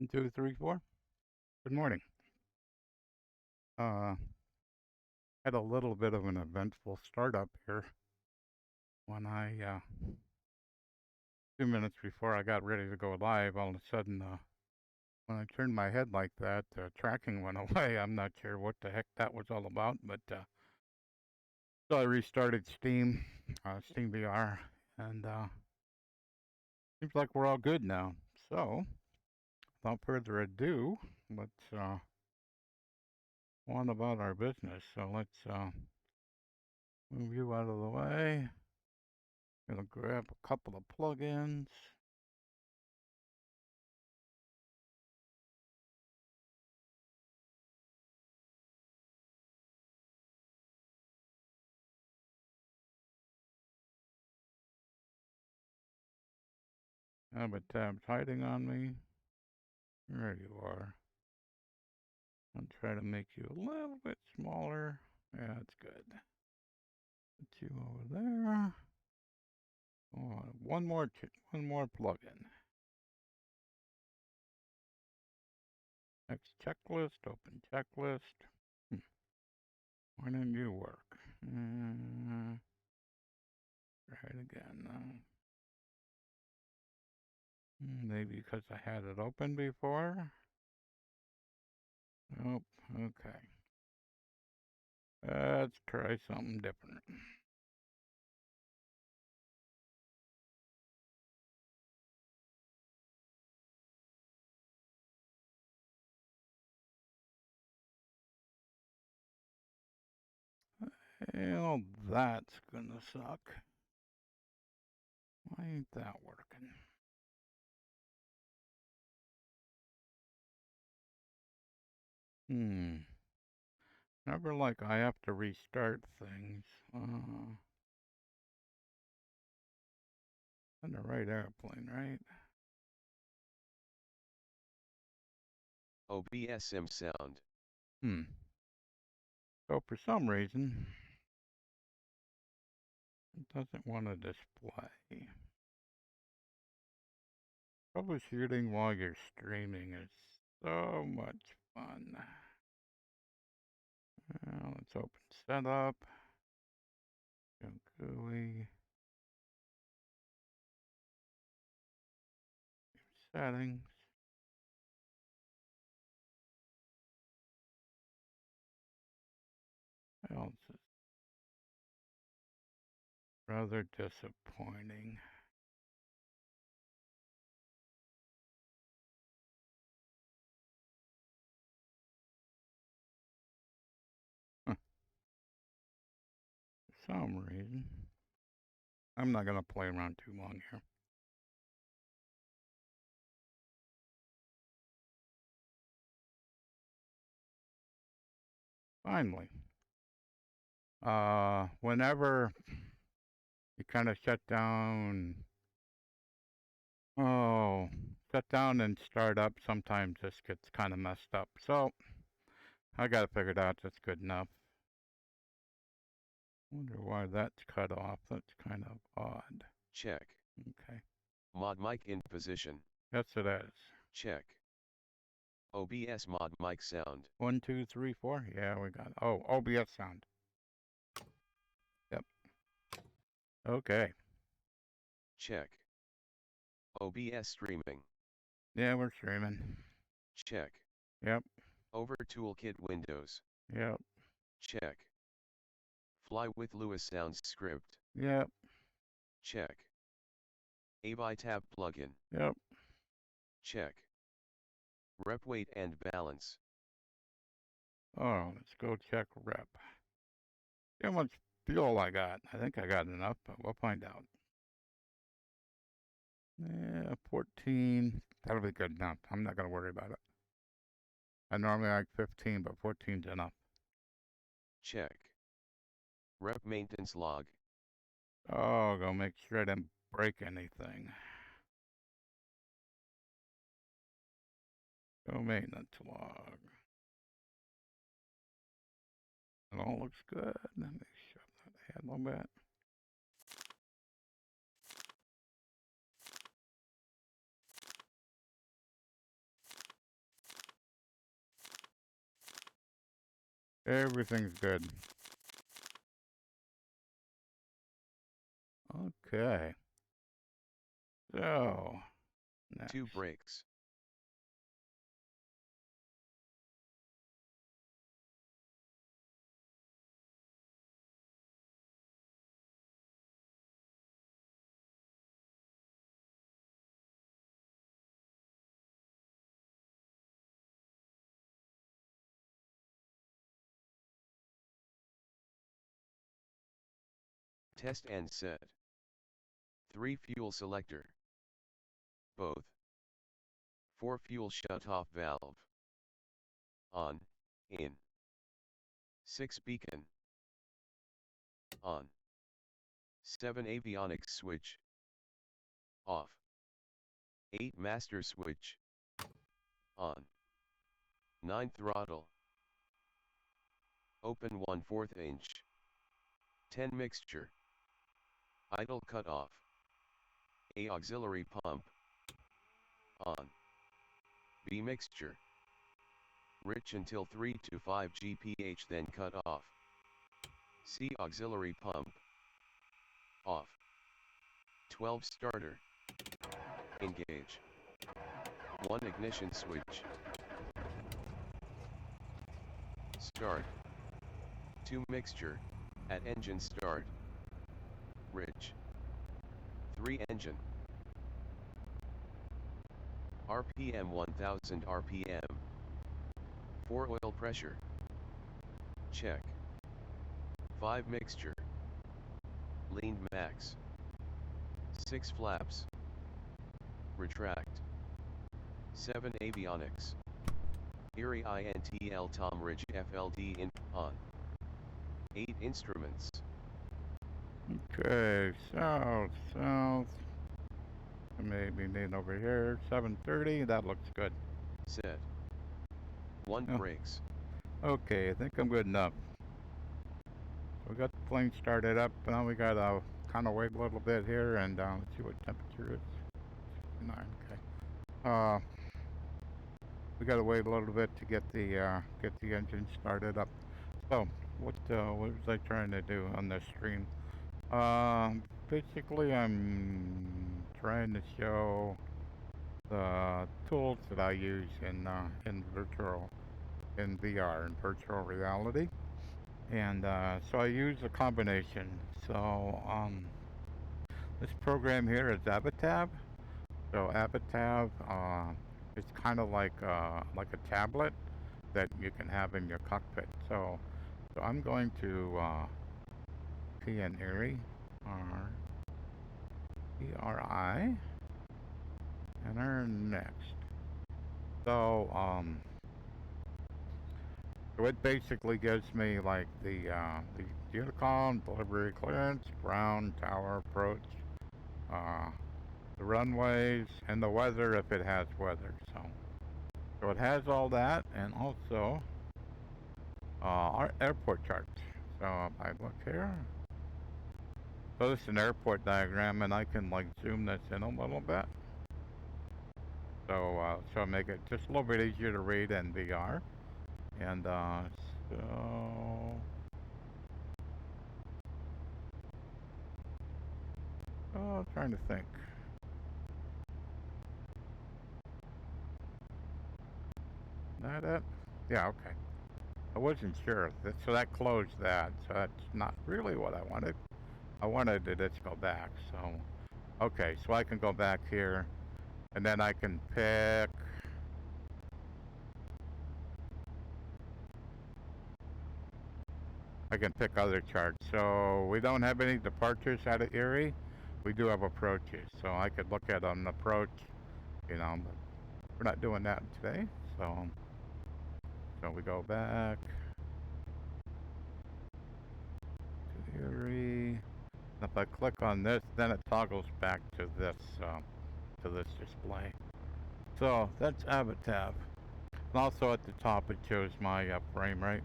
One, two, three, four. Good morning. Uh, had a little bit of an eventful startup here when 2 minutes before I got ready to go live, all of a sudden, when I turned my head like that, tracking went away. I'm not sure what the heck that was all about, but so I restarted Steam VR, and seems like we're all good now. So, without further ado, let's on about our business. So let's move you out of the way. Gonna grab a couple of plugins. But tab's hiding on me. There you are. I'll try to make you a little bit smaller. Yeah, that's good. Put you over there. Oh, one more plugin. Next checklist. Open checklist. Why didn't you work? Try it again. Maybe because I had it open before. Nope. Okay. Let's try something different. Well, that's gonna suck. Why ain't that working? Never like I have to restart things. On the right airplane, right? OBS sim sound. So for some reason, it doesn't want to display. Troubleshooting while you're streaming is so much fun. Let's open setup. Go GUI. Settings. Well, this is rather disappointing. For some reason. I'm not going to play around too long here. Finally. Whenever you kind of shut down and start up, sometimes this gets kind of messed up. So I got it figured out. That's good enough. Wonder why that's cut off. That's kind of odd. Check. Okay. Mod mic in position. Yes, it is. Check. OBS mod mic sound. 1, 2, 3, 4. Yeah, we got it. Oh, OBS sound. Yep. Okay. Check. OBS streaming. Yeah, we're streaming. Check. Yep. Over toolkit windows. Yep. Check. Fly with Lewis sounds script. Yep. Check. ABI tab plugin. Yep. Check. Rep weight and balance. Oh, let's go check rep. See how much fuel I got. I think I got enough, but we'll find out. Yeah, 14. That'll be good enough. I'm not going to worry about it. I normally like 15, but 14's enough. Check. Rep maintenance log. Oh, go make sure I didn't break anything. Go maintenance log. It all looks good. Let me shove that ahead a little bit. Everything's good. Okay. So, next. 2 brakes. Test and set. 3 fuel selector. Both. 4 fuel shut-off valve. On, in. 6 beacon. On. 7 avionics switch. Off. 8 master switch. On. 9 throttle. Open 1/4 inch. 10 mixture. Idle cut off. A auxiliary pump. On. B mixture. Rich until 3 to 5 GPH then cut off. C auxiliary pump. Off. 12 starter. Engage. 1 ignition switch. Start. 2 mixture, at engine start. Rich. 3 engine. RPM 1000 RPM. 4 oil pressure. Check. 5 mixture. Leaned max. 6 flaps. Retract. 7 avionics. Erie INTL Tom Ridge FLD in on. 8 instruments. Okay, south. Maybe need over here. 7:30. That looks good. Set. 1 Oh. brakes. Okay, I think I'm good enough. So we got the plane started up. Now we got to kind of wait a little bit here and let's see what temperature is. 9. Okay. We got to wait a little bit to get the engine started up. So what was I trying to do on this stream? Basically, I'm trying to show the tools that I use in VR, in virtual reality, and so I use a combination. So this program here is Avatab. So Avatab, it's kind of like a tablet that you can have in your cockpit. So I'm going to P and Erie, R-E-R-I, enter next. So so it basically gives me like the Unicom, delivery clearance, ground, tower approach, the runways, and the weather if it has weather. So it has all that, and also our airport charts. So if I look here, so this is an airport diagram, and I can like zoom this in a little bit. So make it just a little bit easier to read in VR. And so I'm trying to think. That it? Yeah, okay. I wasn't sure. So that closed that. So that's not really what I wanted. I wanted to just go back. So, okay. So I can go back here, and then I can pick. I can pick other charts. So we don't have any departures out of Erie. We do have approaches. So I could look at an approach, but we're not doing that today. So we go back to Erie. If I click on this, then it toggles back to this display. So that's Avatab. And also at the top it shows my frame rate.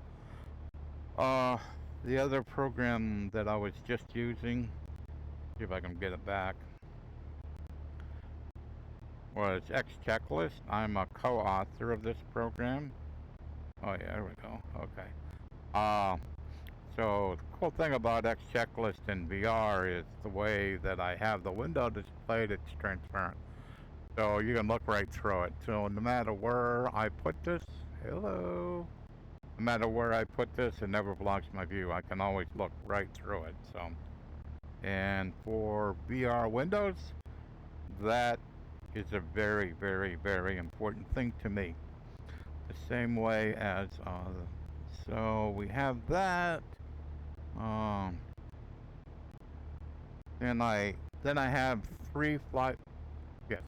The other program that I was just using, see if I can get it back, was X Checklist. I'm a co-author of this program. Oh yeah, there we go. Okay. Uh, so the cool thing about X Checklist in VR is the way that I have the window displayed, it's transparent. So you can look right through it. So no matter where I put this, hello, no matter where I put this, it never blocks my view. I can always look right through it. So, and for VR windows, that is a very, very, very important thing to me. The same way as, so we have that. Um, then I have yes,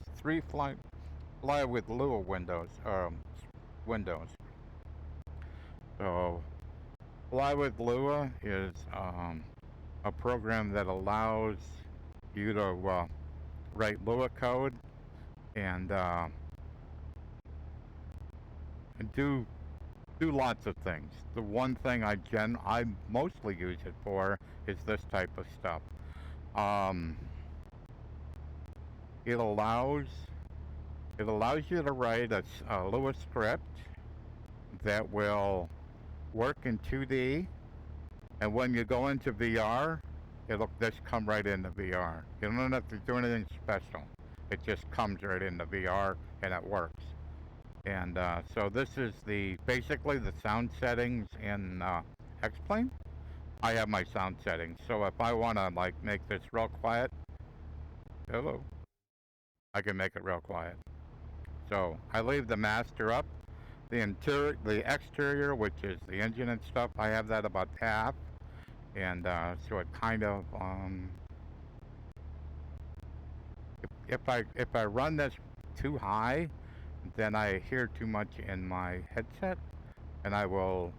fly with Lua windows. So fly with Lua is a program that allows you to write Lua code and do lots of things. The one thing I mostly use it for is this type of stuff. Um, it allows you to write a Lua script that will work in 2D, and when you go into VR, it'll just come right into VR. You don't have to do anything special. It just comes right into VR and it works. And so this is basically the sound settings in X-Plane. I have my sound settings. So if I want to like make this real quiet, hello, I can make it real quiet. So I leave the master up. The exterior, which is the engine and stuff, I have that about half. And so it kind of, if I run this too high, then I hear too much in my headset, and I will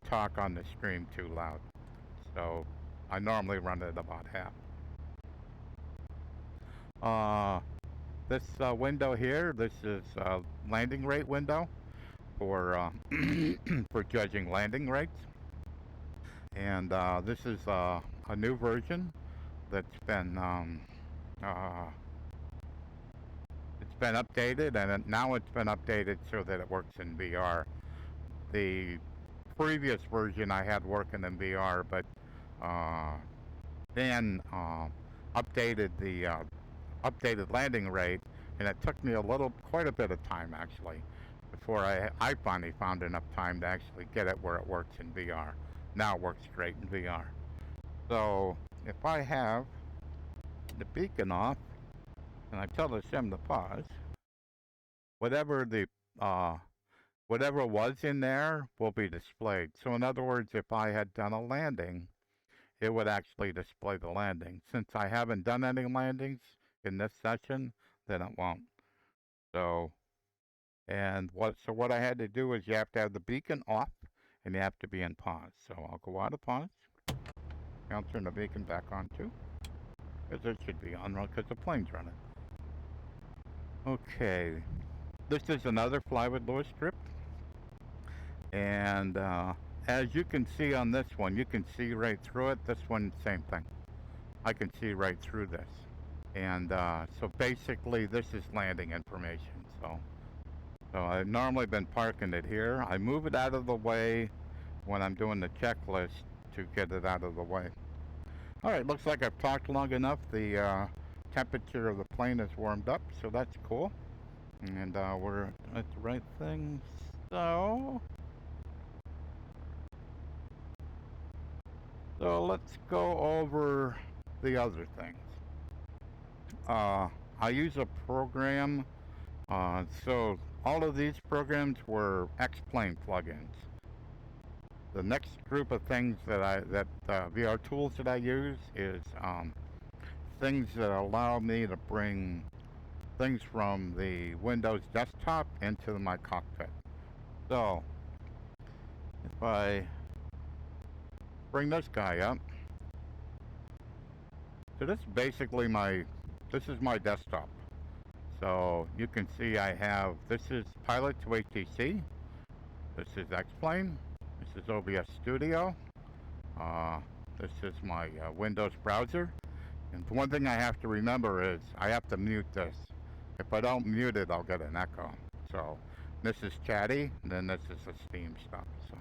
talk on the stream too loud. So I normally run it about half. This window here, this is landing rate window for for judging landing rates, and this is a new version that's uh, it's been updated, and now it's been updated so that it works in VR. The previous version I had working in VR, but uh, then updated the updated landing rate, and it took me quite a bit of time actually, before I finally found enough time to actually get it where it works in VR. Now it works great in VR. So if I have the beacon off and I tell the sim to pause, whatever the uh, whatever was in there will be displayed. So in other words, if I had done a landing, it would actually display the landing. Since I haven't done any landings in this session, then it won't. So, so what I had to do is you have to have the beacon off and you have to be in pause. So I'll go out of pause. I'll turn the beacon back on too, because it should be on because the plane's running. Okay, this is another Fly with Lewis strip, and as you can see on this one, you can see right through it. This one, same thing. I can see right through this. And so basically this is landing information. So I've normally been parking it here. I move it out of the way when I'm doing the checklist to get it out of the way. All right, looks like I've talked long enough. The temperature of the plane is warmed up, so that's cool. And we're at the right thing. So let's go over the other things. I use a program. So all of these programs were X-Plane plugins. The next group of things that VR tools that I use is things that allow me to bring things from the Windows desktop into my cockpit. So if I bring this guy up, so this is my desktop. So you can see this is Pilot to HTC, this is X-Plane, this is OBS Studio, this is my Windows browser, and the one thing I have to remember is I have to mute this. If I don't mute it, I'll get an echo. So this is Chatty, and then this is the Steam stuff. So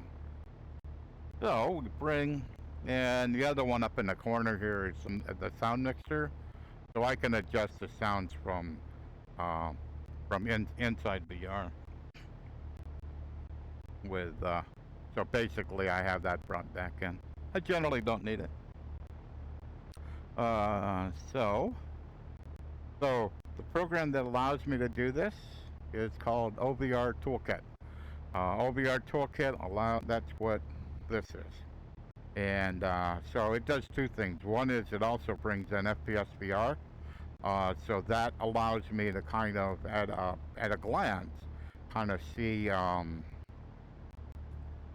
So we bring, and the other one up in the corner here is the sound mixer, so I can adjust the sounds uh, from inside VR with. So basically, I have that brought back in. I generally don't need it. So the program that allows me to do this is called OVR Toolkit. OVR Toolkit that's what this is. And so it does two things. One is it also brings in FPS VR. So that allows me to kind of, at a glance, kind of see how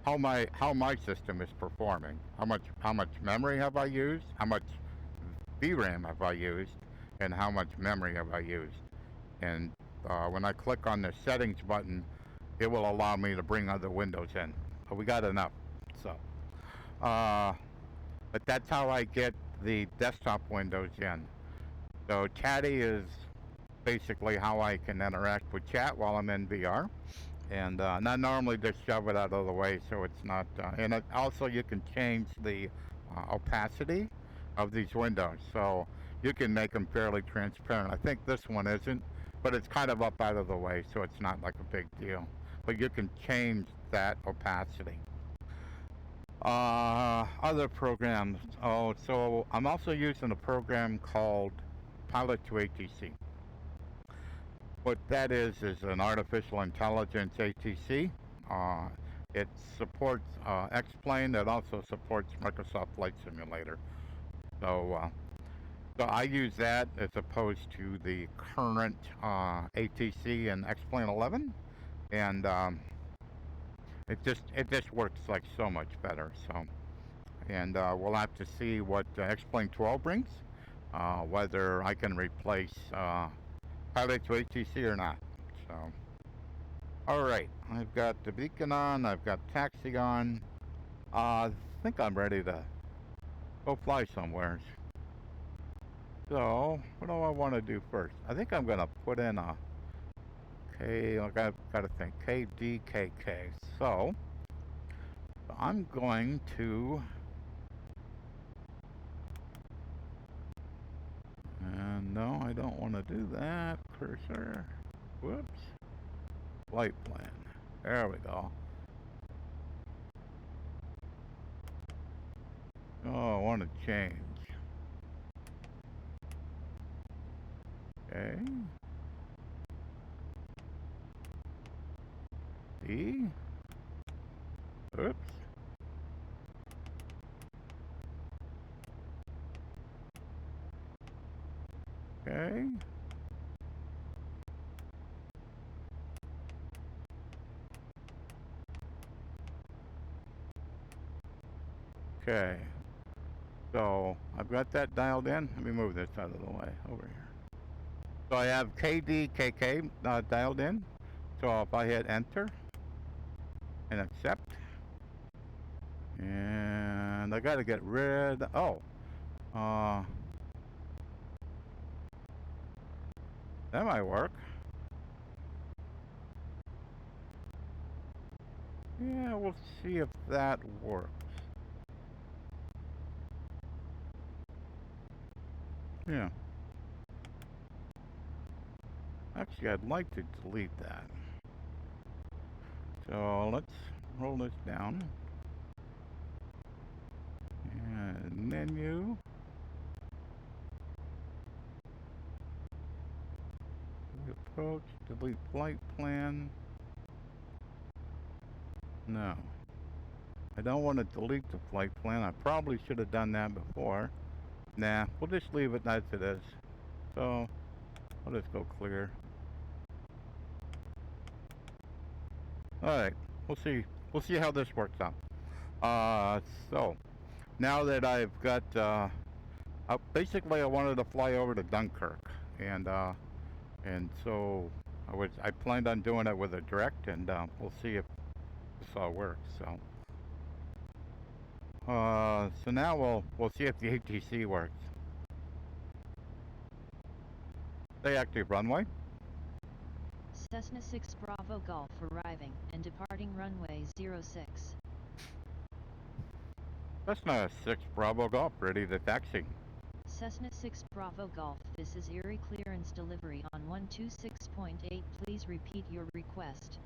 my system is performing. How much memory have I used? How much VRAM have I used? And how much memory have I used? And when I click on the settings button, it will allow me to bring other windows in. But we got enough. So, but that's how I get the desktop windows in. So chatty is basically how I can interact with chat while I'm in VR. And not normally just shove it out of the way so it's not. And also you can change the opacity of these windows. So you can make them fairly transparent. I think this one isn't, but it's kind of up out of the way so it's not like a big deal. But you can change that opacity. Other programs. Oh, so I'm also using a program called Pilot to ATC. What that is an artificial intelligence ATC. Uh, it supports X-Plane. It also supports Microsoft Flight Simulator. So I use that as opposed to the current ATC in X-Plane 11, and it just works like so much better. So, and we'll have to see what X-Plane 12 brings, whether I can replace Pilot to ATC or not. So, all right, I've got the beacon on. I've got taxi on. I think I'm ready to go fly somewhere. So, what do I want to do first? I think I'm gonna put in a K. I gotta think KDKK. So, I'm going to. No, I don't want to do that. Cursor. Whoops. Flight plan. There we go. Oh, I want to change. Okay. E. Oops. Okay. Okay. So I've got that dialed in. Let me move this out of the way over here. So I have KDKK dialed in. So if I hit enter and accept, and I got to get rid. Oh, that might work. Yeah, we'll see if that works. Yeah. Actually, I'd like to delete that. So let's roll this down. And menu. Approach, delete flight plan. No. I don't want to delete the flight plan. I probably should have done that before. Nah, we'll just leave it as it is. So, I'll just go clear. Alright, we'll see. We'll see how this works out. So, now that I've got, basically I wanted to fly over to Dunkirk. And so I planned on doing it with a direct, and we'll see if this all works. So now we'll see if the ATC works. Stay active runway. Cessna 6 Bravo Golf arriving and departing runway 06. Cessna 6 Bravo Golf, ready to taxi. Cessna 6 Bravo Golf, this is Erie clearance delivery on 126.8. Please repeat your request.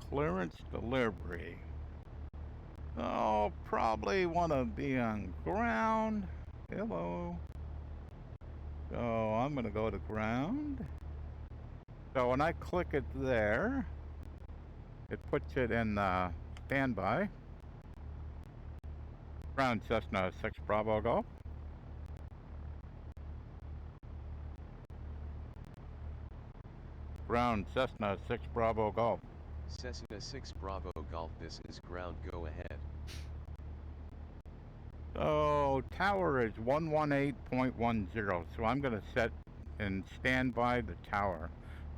Clearance delivery. Oh, probably want to be on ground. Hello. So I'm going to go to ground. So when I click it there, it puts it in standby. Ground Cessna 6 Bravo Golf. Ground Cessna 6 Bravo Golf. Cessna 6 Bravo Golf, this is ground, go ahead. So tower is 118.10. So I'm going to set and stand by the tower.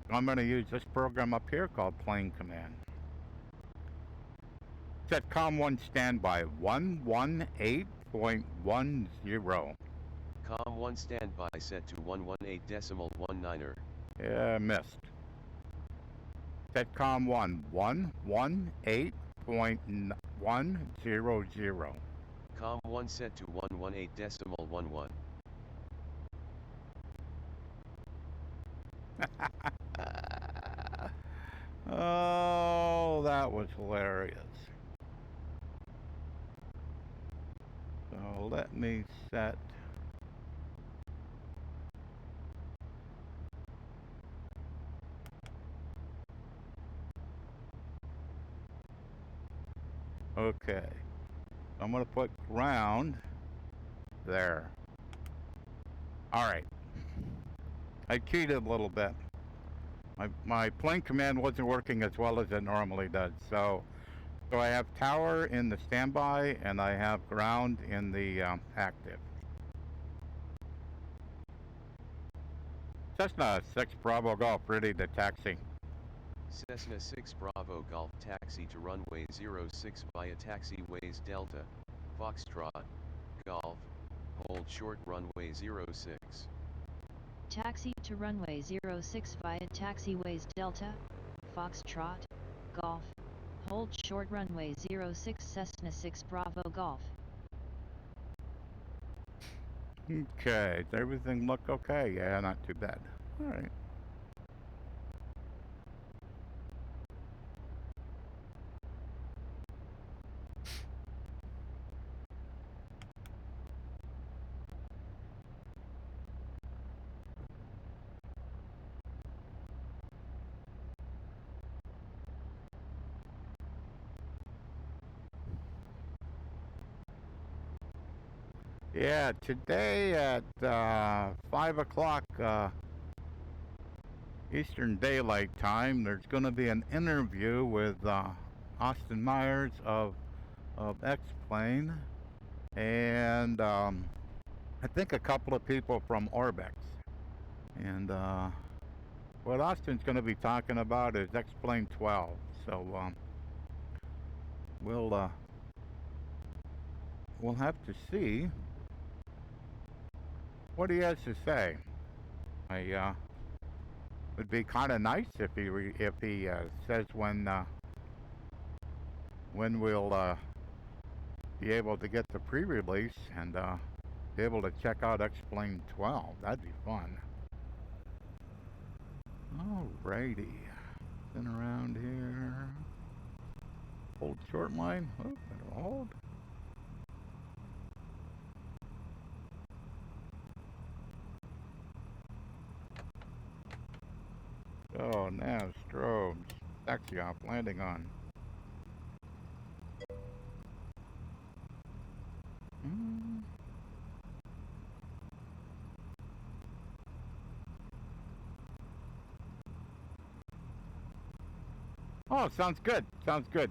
So I'm going to use this program up here called Plane Command. Set COM1 standby 118.10. COM1 standby set to 118.19er. Yeah, missed. Set COM1 118.100. COM1 set to 118.11. Oh, that was hilarious. So let me set. Okay. I'm going to put ground there. All right. I cheated a little bit. My plane command wasn't working as well as it normally does. So I have tower in the standby and I have ground in the active. Cessna 6 Bravo Golf, ready to taxi. Cessna 6 Bravo Golf, taxi to runway 06 via taxiways Delta, Foxtrot, Golf, hold short runway 06. Taxi to runway 06 via taxiways Delta, Foxtrot, Golf, hold short runway 06 Cessna 6 Bravo Golf. Okay, does everything look okay? Yeah, not too bad. All right. Yeah, today at 5 o'clock Eastern Daylight Time, there's going to be an interview with Austin Myers of X-Plane, and I think a couple of people from Orbex. And what Austin's going to be talking about is X-Plane 12. So we'll have to see what he has to say. Would be kind of nice if he says when we'll be able to get the pre-release and be able to check out X-Plane 12. That'd be fun. Alrighty, been around here. Hold short line. Oh, better hold. Oh, now strobes. Taxi off, landing on. Oh, sounds good. Sounds good.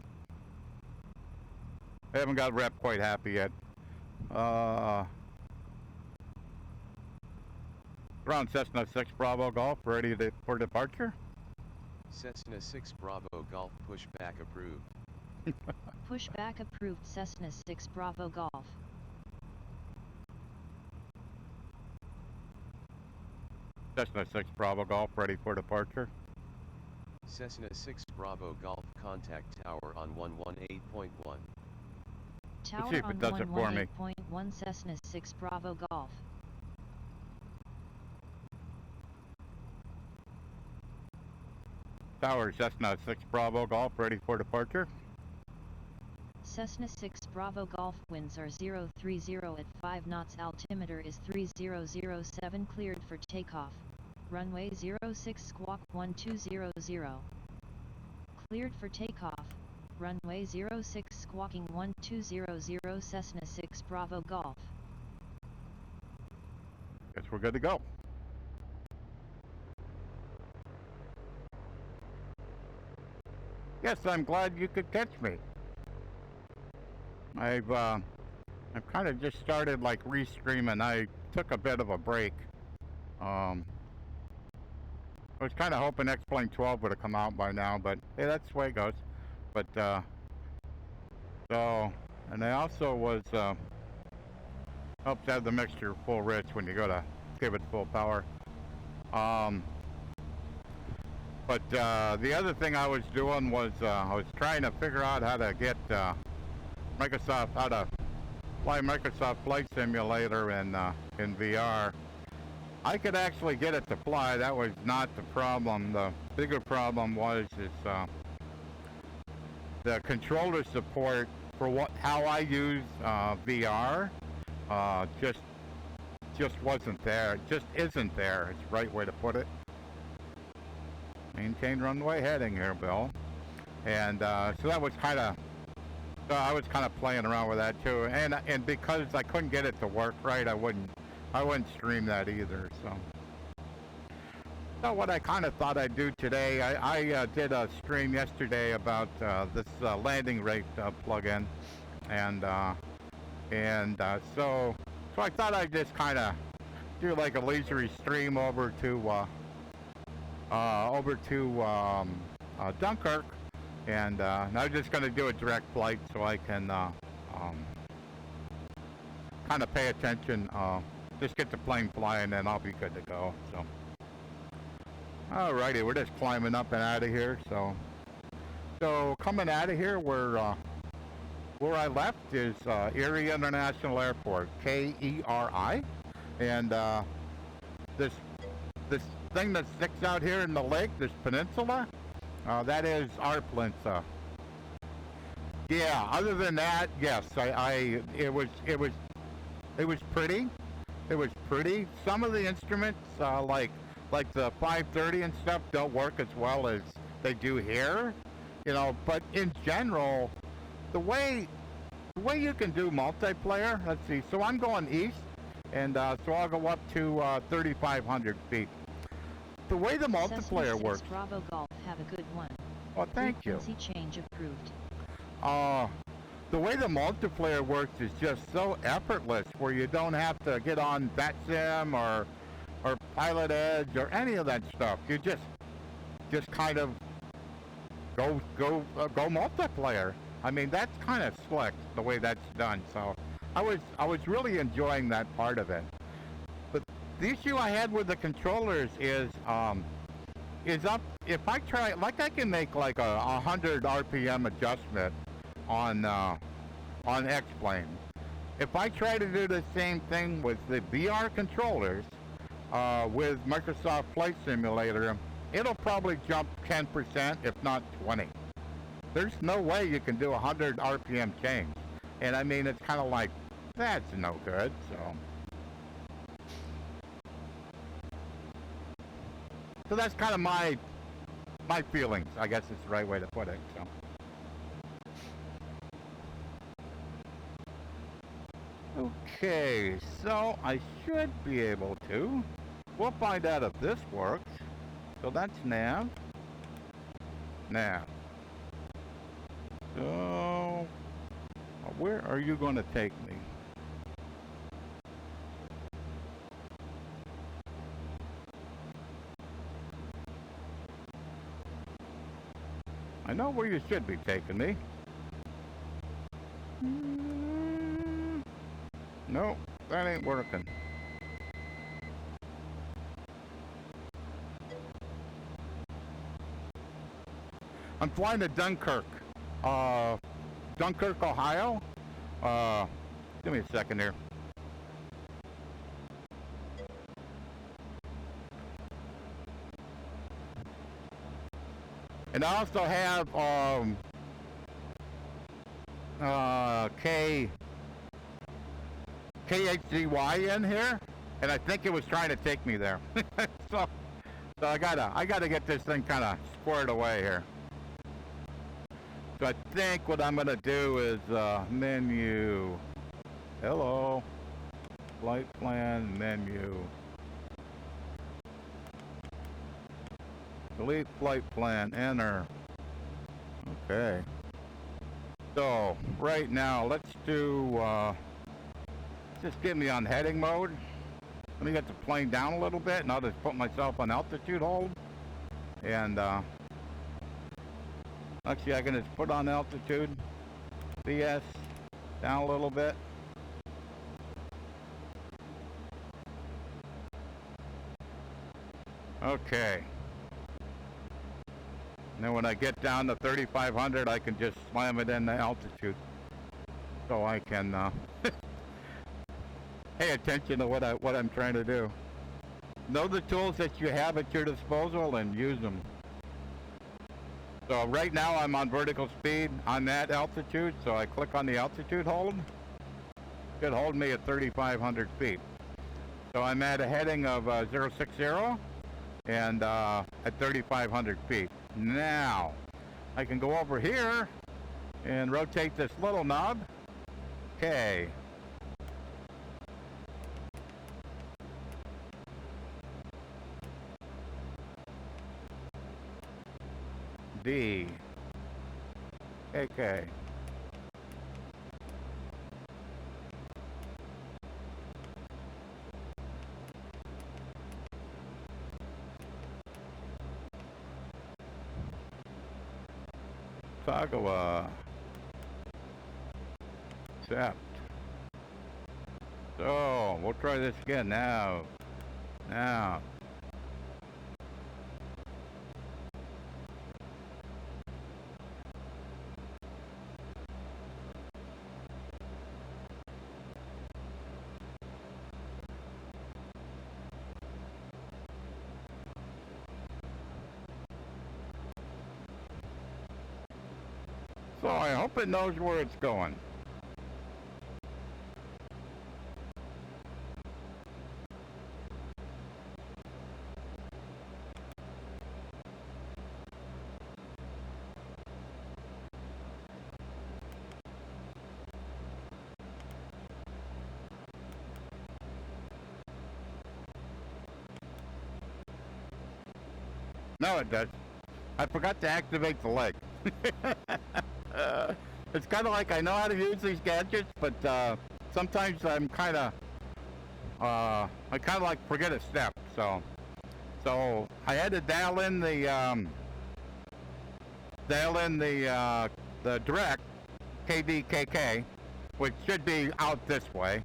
I haven't got rep quite happy yet. Ground Cessna 6 Bravo Golf, ready for departure. Cessna 6 Bravo Golf, pushback approved. Pushback approved Cessna 6 Bravo Golf. Cessna 6 Bravo Golf, ready for departure. Cessna 6 Bravo Golf, contact tower on 118.1. Tower see if it on does it for me. 118.1 Cessna 6 Bravo Golf. Tower Cessna 6 Bravo Golf, ready for departure. Cessna 6 Bravo Golf, winds are 030 at 5 knots, altimeter is 3007, cleared for takeoff. Runway 06 squawk 1200. Cleared for takeoff. Runway 06 squawking 1200 Cessna 6 Bravo Golf. Guess we're good to go. Yes, I'm glad you could catch me. I've kind of just started like restreaming. I took a bit of a break. I was kind of hoping X-Plane 12 would have come out by now, but hey, that's the way it goes. But so, and I also was helps have the mixture full rich when you go to give it full power. But the other thing I was doing was I was trying to figure out how to get how to fly Microsoft Flight Simulator in VR. I could actually get it to fly. That was not the problem. The bigger problem was the controller support for how I use VR just wasn't there. It just isn't there. It's the right way to put it. Maintain runway heading here, Bill. And so that was kind of, I was kind of playing around with that too. And because I couldn't get it to work right, I wouldn't stream that either. So what I kind of thought I'd do today, I did a stream yesterday about this landing rate plugin, and so I thought I'd just kind of do like a leisurely stream over to Dunkirk, and I'm just going to do a direct flight so I can kind of pay attention, just get the plane flying, and I'll be good to go. So alrighty, we're just climbing up and out of here. So coming out of here, where I left is Erie International Airport, KERI, and this thing that sticks out here in the lake, this peninsula, that is our peninsula. Yeah. Other than that, yes, it was pretty. It was pretty. Some of the instruments, like the 530 and stuff, don't work as well as they do here, you know. But in general, the way you can do multiplayer. Let's see. So I'm going east, and so I'll go up to 3,500 feet. The way the multiplayer works. Bravo Golf, have a good one. Well, thank you. Frequency change approved. The way the multiplayer works is just so effortless, where you don't have to get on VetSim or Pilot Edge or any of that stuff. You just kind of go multiplayer. I mean, that's kind of slick the way that's done. So I was really enjoying that part of it. But the issue I had with the controllers is up. If I try, like, I can make like a 100 RPM adjustment on X-Plane. If I try to do the same thing with the VR controllers with Microsoft Flight Simulator, it'll probably jump 10%, if not 20. There's no way you can do 100 RPM change. And I mean, it's kind of like, that's no good, so that's kind of my feelings, I guess is the right way to put it. So okay, so I should be able to. We'll find out if this works. So that's nav. So where are you going to take me? I know where you should be taking me. No, that ain't working. I'm flying to Dunkirk, Ohio. Give me a second here. And I also have KHDY in here, and I think it was trying to take me there. so I gotta get this thing kind of squared away here. So I think what I'm gonna do is menu. Hello, flight plan menu. Delete flight plan, enter. Okay. So, right now, let's do, just get me on heading mode. Let me get the plane down a little bit, and I'll just put myself on altitude hold. And, actually, I can just put on altitude. BS, down a little bit. Okay. And then when I get down to 3,500, I can just slam it in the altitude. So I can pay attention to what I'm trying to do. Know the tools that you have at your disposal and use them. So right now I'm on vertical speed on that altitude, so I click on the altitude hold. It should hold me at 3,500 feet. So I'm at a heading of 060 and at 3,500 feet. Now, I can go over here and rotate this little knob. Okay. D. Okay. Tagawa. Accept. So, we'll try this again now. Now. So I hope it knows where it's going. No, it does. I forgot to activate the leg. It's kind of like I know how to use these gadgets, but sometimes I'm kind of, I kind of like forget a step. So I had to dial in the direct KDKK, which should be out this way,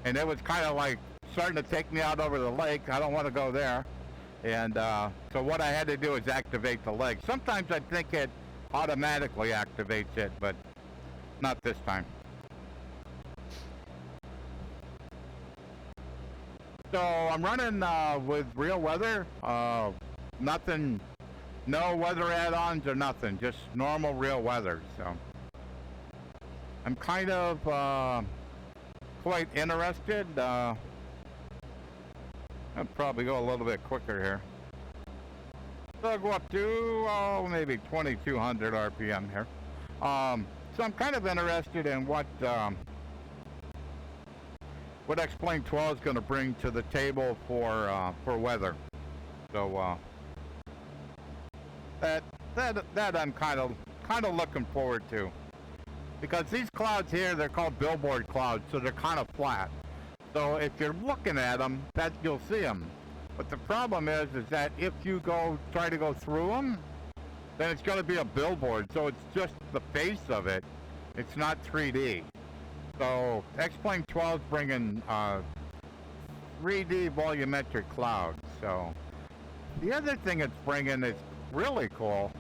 and it was kind of like starting to take me out over the lake. I don't want to go there. And so what I had to do is activate the leg. Sometimes I think it automatically activates it, but not this time. So I'm running with real weather. Nothing, no weather add-ons or nothing, just normal real weather. So I'm kind of quite interested. I'll probably go a little bit quicker here. So I'll go up to, maybe 2,200 RPM here. So I'm kind of interested in what X-Plane 12 is going to bring to the table for weather. So that I'm kind of looking forward to, because these clouds here, they're called billboard clouds, so they're kind of flat. So if you're looking at them, that you'll see them. But the problem is that if you try to go through them, then it's going to be a billboard. So it's just the face of it. It's not 3D. So X-Plane 12 is bringing 3D volumetric clouds. So the other thing it's bringing that's really cool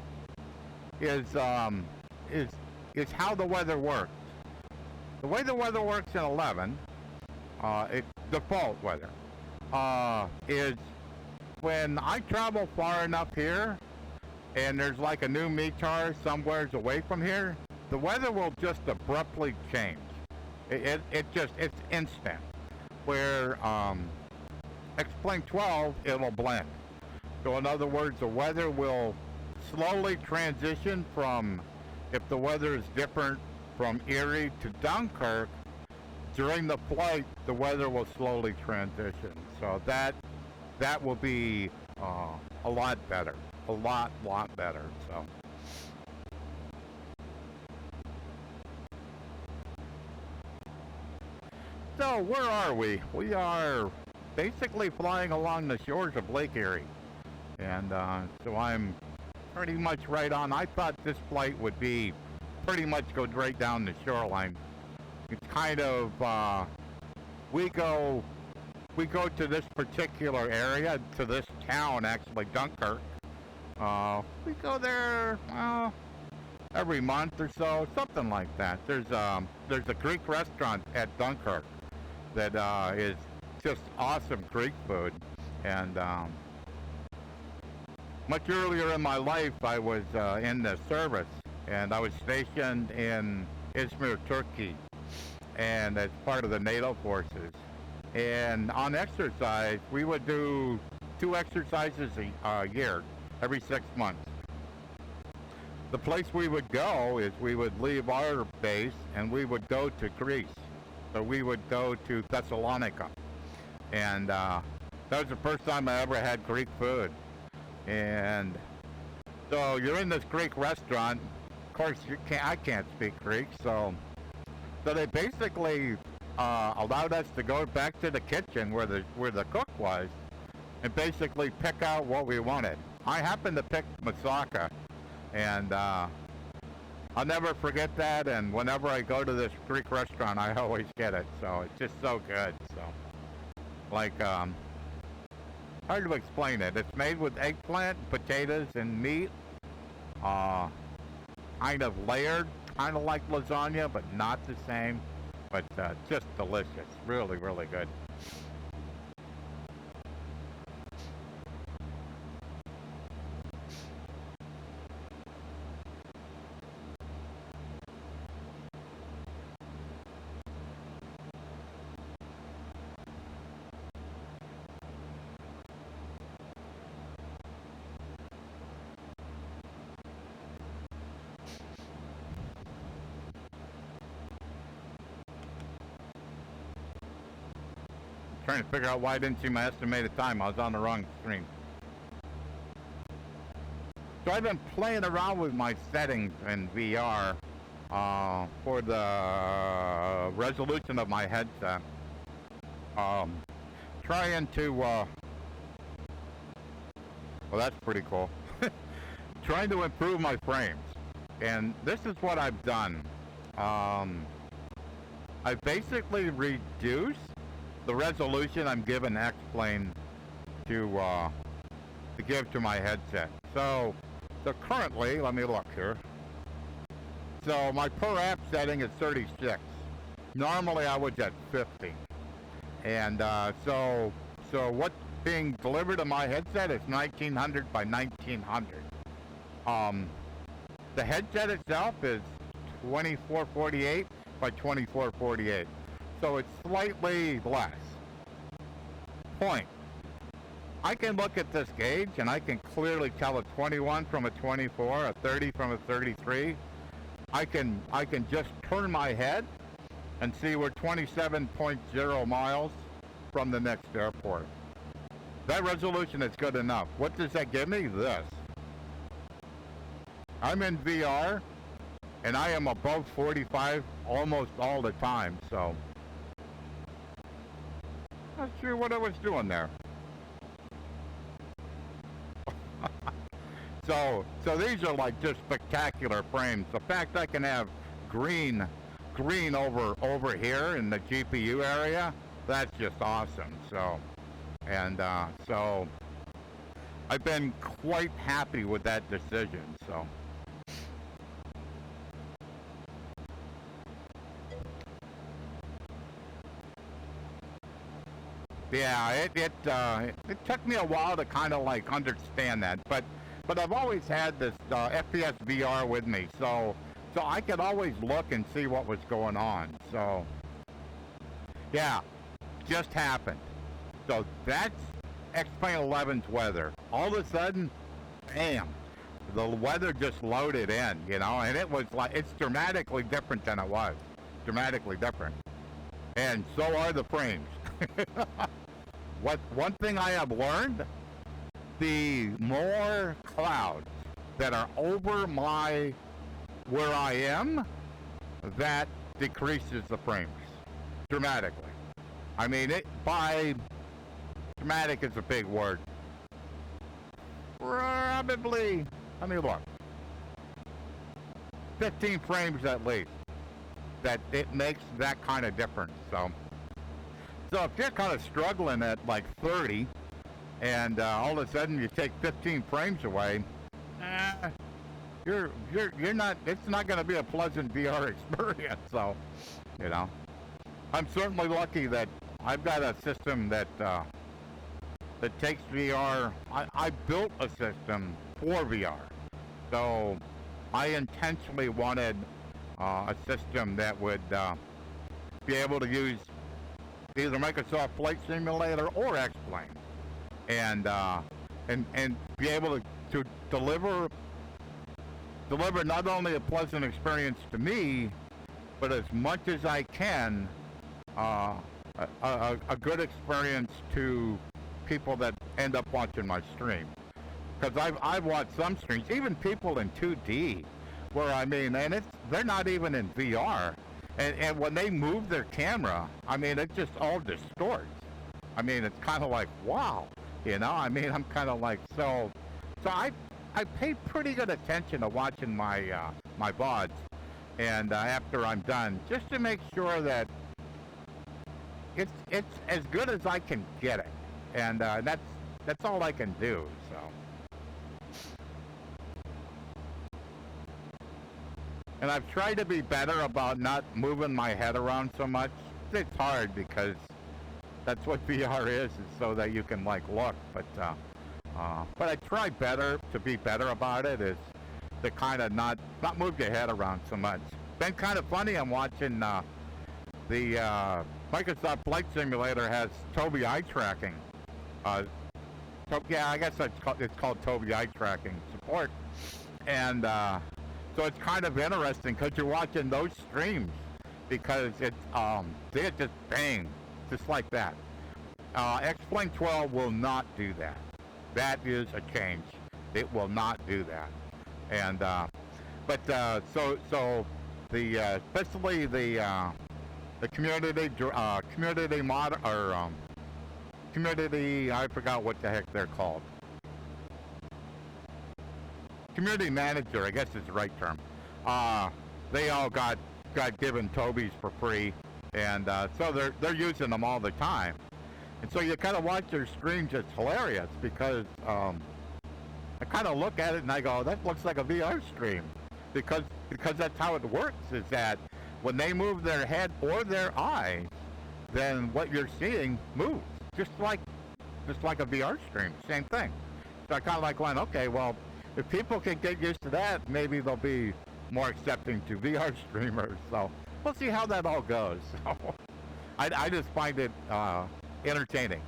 is how the weather works. the way the weather works in 11, default weather, is when I travel far enough here and there's like a new METAR somewheres away from here, the weather will just abruptly change. It's instant. Where X-Plane 12, it'll blend. So in other words, the weather will slowly transition from, if the weather is different from Erie to Dunkirk, during the flight, the weather will slowly transition. So that will be a lot better. A lot better. So where are we? We are basically flying along the shores of Lake Erie. And so I'm pretty much right on. I thought this flight would be pretty much go right down the shoreline. It's kind of, we go to this particular area, to this town actually, Dunkirk. We go there, every month or so, something like that. There's a Greek restaurant at Dunkirk that is just awesome Greek food. And much earlier in my life, I was in the service, and I was stationed in Izmir, Turkey, and as part of the NATO forces. And on exercise, we would do 2 exercises a year, every 6 months. The place we would go is we would leave our base and we would go to Greece. So we would go to Thessalonica. And that was the first time I ever had Greek food. And so you're in this Greek restaurant. Of course, I can't speak Greek, so they basically allowed us to go back to the kitchen where the cook was, and basically pick out what we wanted. I happened to pick moussaka, and I'll never forget that. And whenever I go to this Greek restaurant, I always get it. So it's just so good. So, like, hard to explain it. It's made with eggplant, potatoes, and meat. Kind of layered, kind of like lasagna, but not the same. But just delicious. Really, really good. Trying to figure out why I didn't see my estimated time. I was on the wrong screen. So I've been playing around with my settings in VR for the resolution of my headset. Trying to, well, that's pretty cool. Trying to improve my frames. And this is what I've done. I basically reduced the resolution I'm giving X-Plane to give to my headset. So currently, let me look here. So my per app setting is 36. Normally I was at 50. And so what's being delivered to my headset is 1900 by 1900. The headset itself is 2448 by 2448. So it's slightly less. Point. I can look at this gauge and I can clearly tell a 21 from a 24, a 30 from a 33. I can just turn my head and see we're 27.0 miles from the next airport. That resolution is good enough. What does that give me? This. I'm in VR and I am above 45 almost all the time, so not sure what I was doing there. So these are like just spectacular frames. The fact I can have green over here in the GPU area, that's just awesome. So, and so I've been quite happy with that decision. So Yeah, it took me a while to kind of like understand that, but I've always had this FPS VR with me, so I could always look and see what was going on. So yeah, just happened. So that's X-Plane 11's weather. All of a sudden, bam, the weather just loaded in, you know, and it was like, it's dramatically different than it was. Dramatically different. And so are the frames. One thing I have learned, the more clouds that are over where I am, that decreases the frames dramatically. I mean, dramatic is a big word. Probably, let me look. 15 frames at least. That it makes that kind of difference. So if you're kind of struggling at like 30, and all of a sudden you take 15 frames away, you're not. It's not going to be a pleasant VR experience. So, you know, I'm certainly lucky that I've got a system that takes VR. I built a system for VR, so I intentionally wanted a system that would be able to use either Microsoft Flight Simulator or X-Plane, and be able to deliver not only a pleasant experience to me, but as much as I can, a good experience to people that end up watching my stream. Because I've watched some streams, even people in 2D, where I mean, and they're not even in VR, and when they move their camera, I mean, it just all distorts. I mean, it's kind of like, wow, you know. I mean, I'm kind of like, so I pay pretty good attention to watching my my VODs, and after I'm done, just to make sure that it's as good as I can get it, and that's all I can do. So. And I've tried to be better about not moving my head around so much. It's hard because that's what VR is so that you can like look. But I try to be better about it, is to kind of not move your head around so much. Been kind of funny. I'm watching the Microsoft Flight Simulator has Tobii eye tracking. Yeah, I guess it's called Tobii eye tracking support, and. So it's kind of interesting because you're watching those streams, because it's they just bang, just like that. X-Plane 12 will not do that. That is a change. It will not do that. And so the especially the community mod or community, I forgot what the heck they're called. Community manager, I guess is the right term. They all got given Tobies for free, and so they're using them all the time. And so you kind of watch their streams. It's hilarious because I kind of look at it and I go, that looks like a VR stream, because that's how it works. Is that when they move their head or their eye, then what you're seeing moves just like a VR stream. Same thing. So I kind of like went, okay, well, if people can get used to that, maybe they'll be more accepting to VR streamers. So we'll see how that all goes. So I just find it entertaining.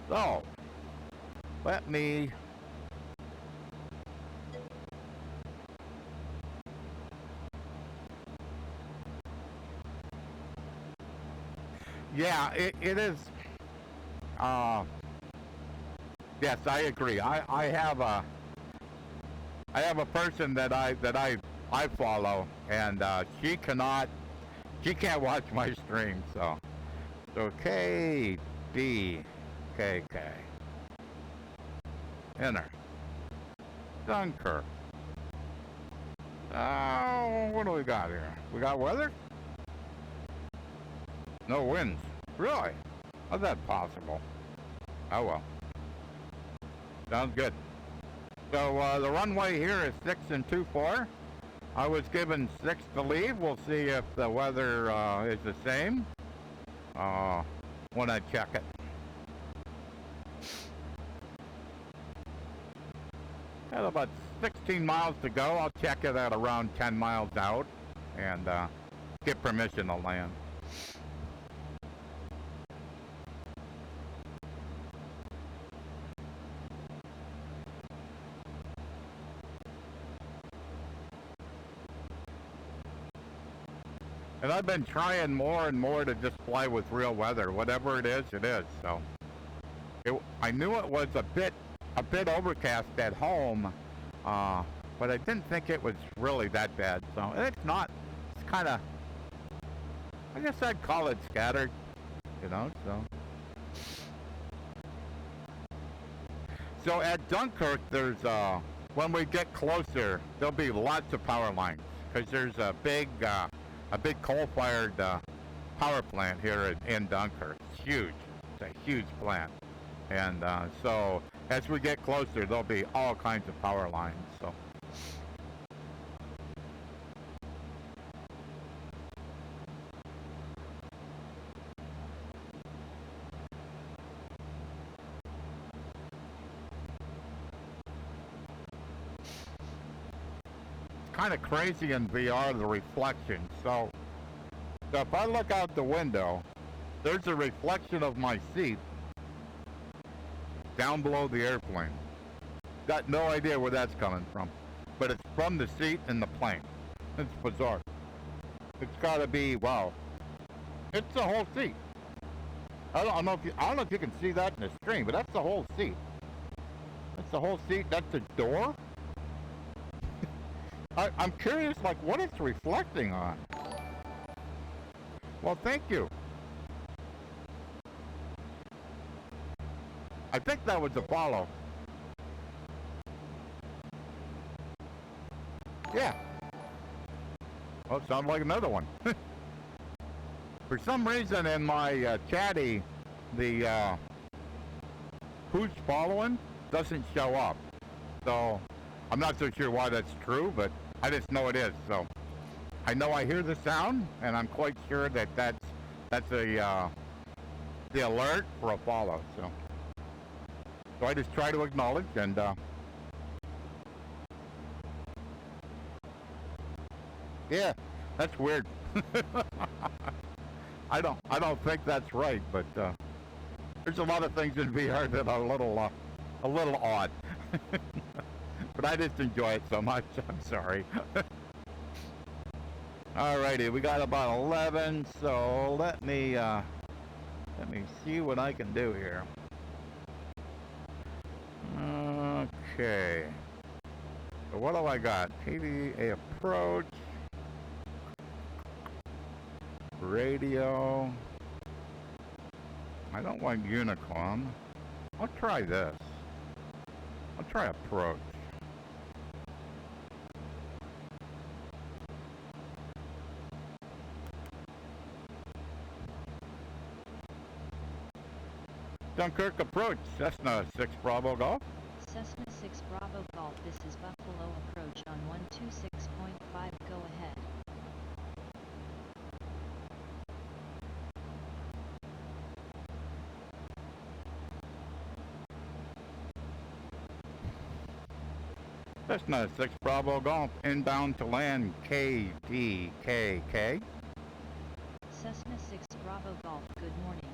So let me yeah, it is. Yes, I agree. I have a person that I follow, and she can't watch my stream. So KD KK enter Dunkirk. Oh, what do we got here? We got weather? No winds. Really? How's that possible? Oh well. Sounds good. So the runway here is 6 2/4. I was given 6 to leave. We'll see if the weather is the same when I check it. Got about 16 miles to go. I'll check it at around 10 miles out and get permission to land. And I've been trying more and more to just fly with real weather. Whatever it is, it is. So I knew it was a bit overcast at home, but I didn't think it was really that bad. So and it's not. It's kind of, I guess I'd call it scattered, you know. So at Dunkirk, there's when we get closer, there'll be lots of power lines because there's a big coal-fired power plant here in Dunkirk. It's huge. It's a huge plant. And so as we get closer, there'll be all kinds of power lines. So. Kind of crazy in VR, the reflection. So if I look out the window, there's a reflection of my seat down below the airplane. Got no idea where that's coming from, but it's from the seat in the plane. It's bizarre. It's got to be, wow. It's the whole seat. I don't know if you can see that in the stream, but that's the whole seat. That's the whole seat. That's the door. I'm curious, like, what it's reflecting on. Well, thank you. I think that was Apollo. Yeah. Well, it sounds like another one. For some reason in my chatty, the who's following doesn't show up. So I'm not so sure why that's true, but I just know it is. So I know I hear the sound, and I'm quite sure that that's the alert for a follow. So I just try to acknowledge, and yeah, that's weird. I don't think that's right, but there's a lot of things in VR that are a little odd. But I just enjoy it so much. I'm sorry. Alrighty, we got about 11, so let me see what I can do here. Okay. So what do I got? PDA approach. Radio. I don't want Unicom. I'll try this. I'll try approach. Dunkirk approach, Cessna 6 Bravo Golf. Cessna 6 Bravo Golf, this is Buffalo approach on 126.5, go ahead. Cessna 6 Bravo Golf, inbound to land KDKK. Cessna 6 Bravo Golf, good morning.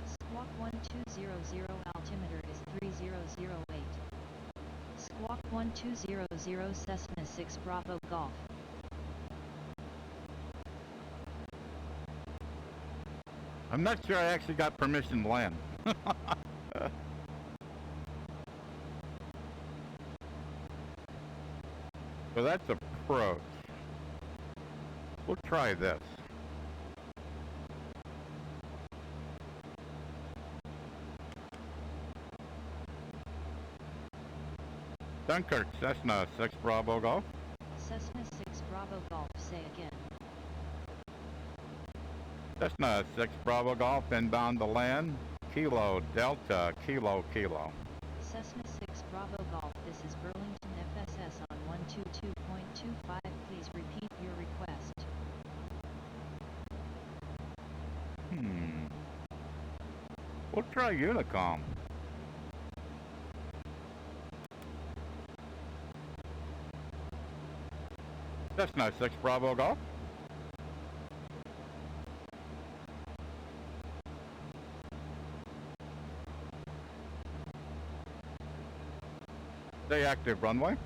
Squawk 1200, altimeter is 3008. Squawk 1200, Cessna 6 Bravo Golf. I'm not sure I actually got permission to land. So that's approach. We'll try this. Dunkirk, Cessna 6 Bravo Golf. Cessna 6 Bravo Golf, say again. Cessna 6 Bravo Golf, inbound to land. Kilo Delta, Kilo Kilo. Cessna 6 Bravo Golf, this is Burlington FSS on 122.25, We'll try Unicom. Cessna 6 Bravo Golf. Stay active runway.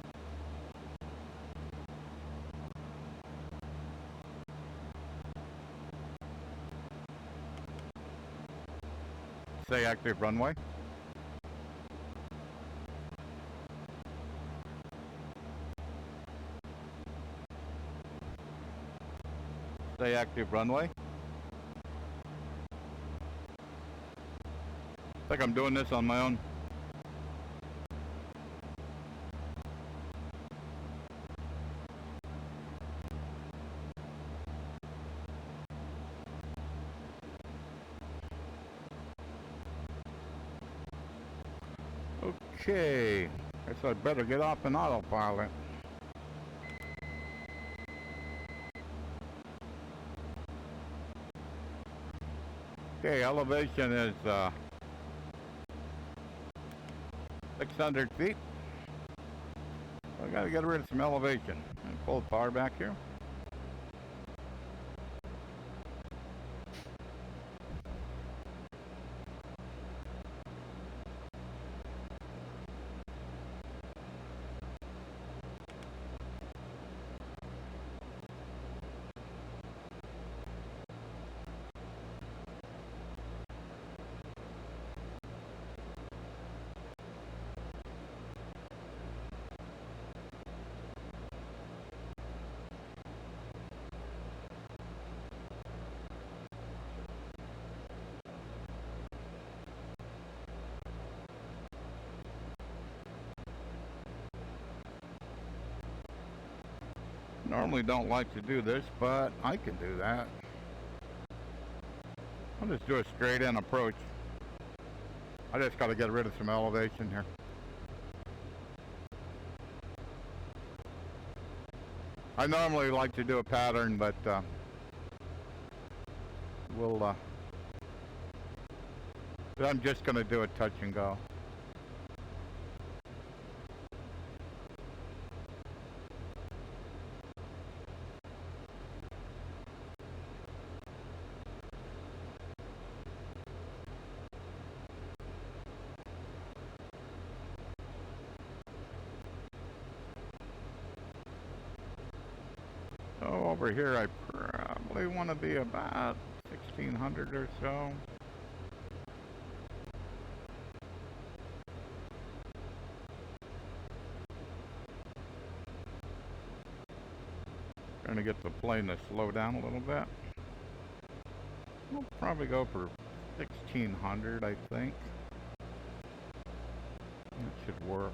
Stay active runway. Stay active runway. I think I'm doing this on my own. Okay, guess I'd better get off an autopilot. Okay, elevation is 600 feet. I gotta get rid of some elevation. And pull the power back here. Normally don't like to do this, but I can do that. I'll just do a straight in approach. I just got to get rid of some elevation here. I normally like to do a pattern, but I'm just going to do a touch and go. So over here I probably want to be about 1600 or so. Trying to get the plane to slow down a little bit. We'll probably go for 1600, I think. That should work.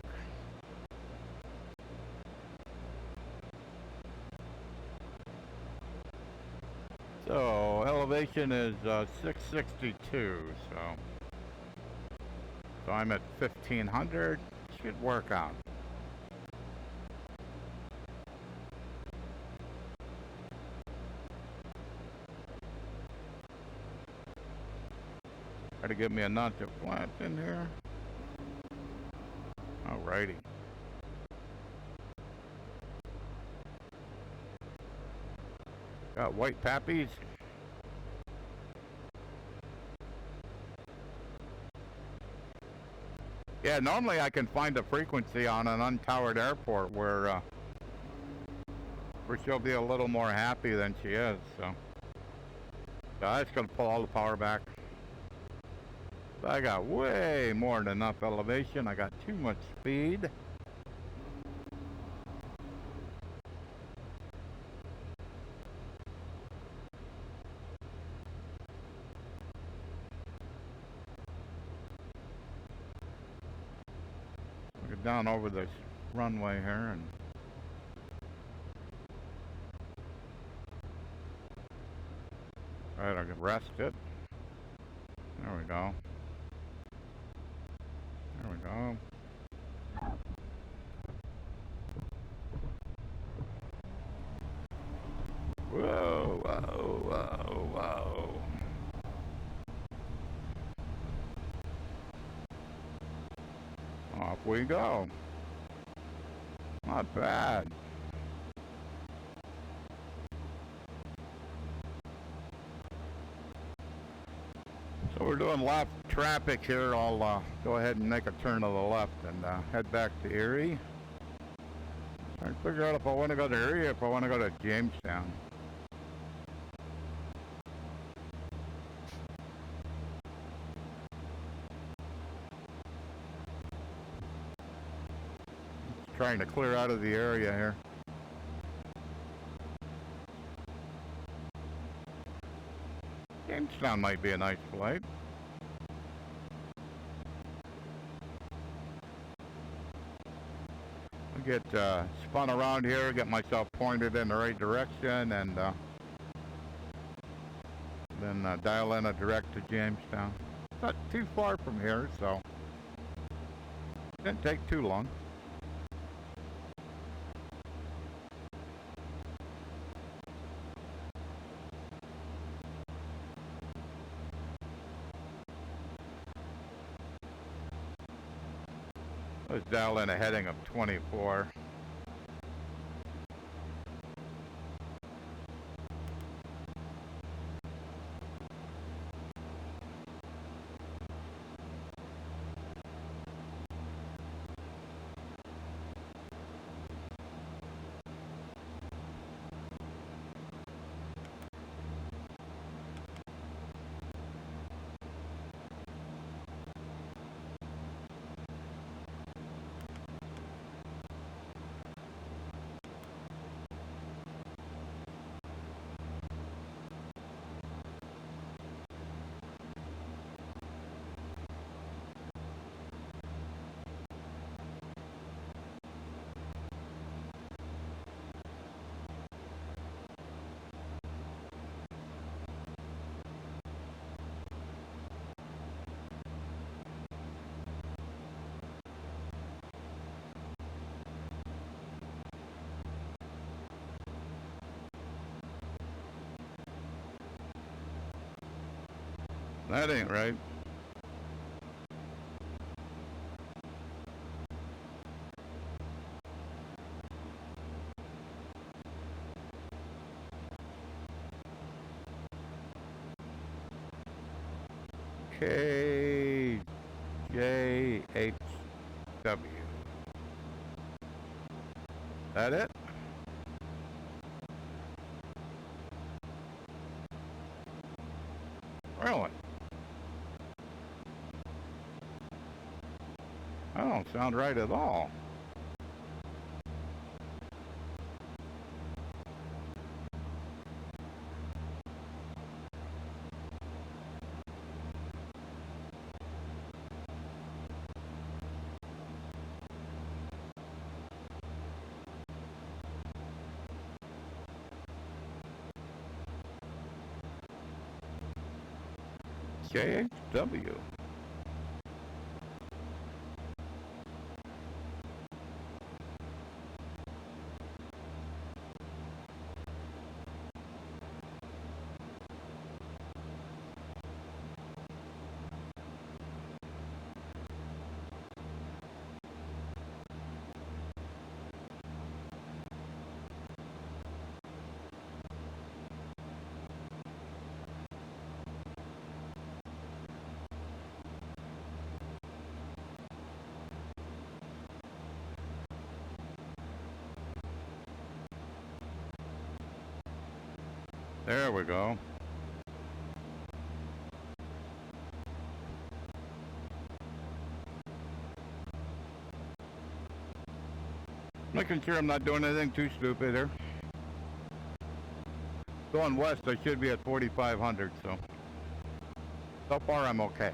So elevation is 662, so I'm at 1500. Should work out. Try to get me a notch of flat in here. Alrighty. Got white pappies. Yeah, normally I can find a frequency on an untowered airport where she'll be a little more happy than she is. So I just gotta pull all the power back. So I got way more than enough elevation. I got too much speed. Get down over this runway here and alright, I can rest it. There we go. There we go. Whoa, whoa, whoa, whoa. we go. Not bad. So we're doing left traffic here. I'll go ahead and make a turn to the left and head back to Erie. Trying to figure out if I want to go to Erie or if I want to go to Jamestown. Trying to clear out of the area here. Jamestown might be a nice flight. I'll get spun around here, get myself pointed in the right direction, and then dial in a direct to Jamestown. It's not too far from here, so it didn't take too long. Let's dial in a heading of 24. That ain't right. KJHW. That it? Really? That don't sound right at all. JHW. There we go. Making sure I'm not doing anything too stupid here. Going west, I should be at 4,500, so far I'm okay.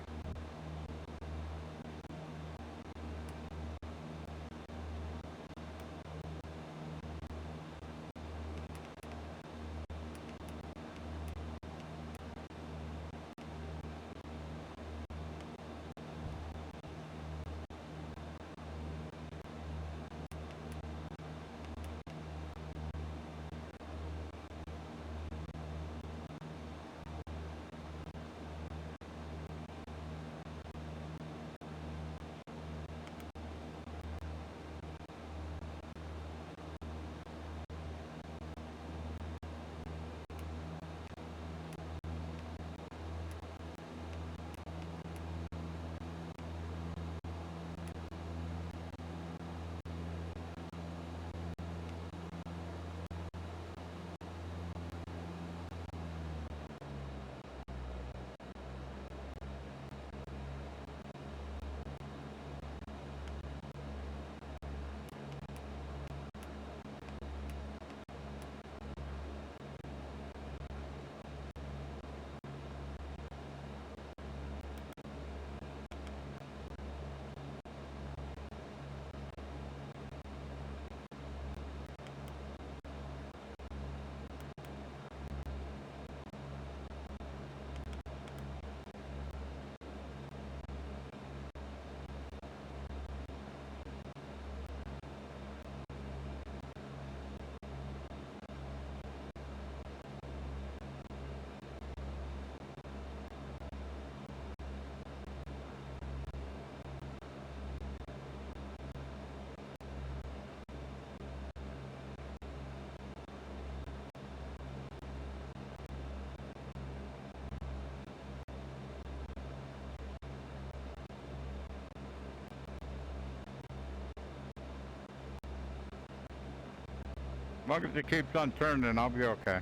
long as it keeps on turning, I'll be okay.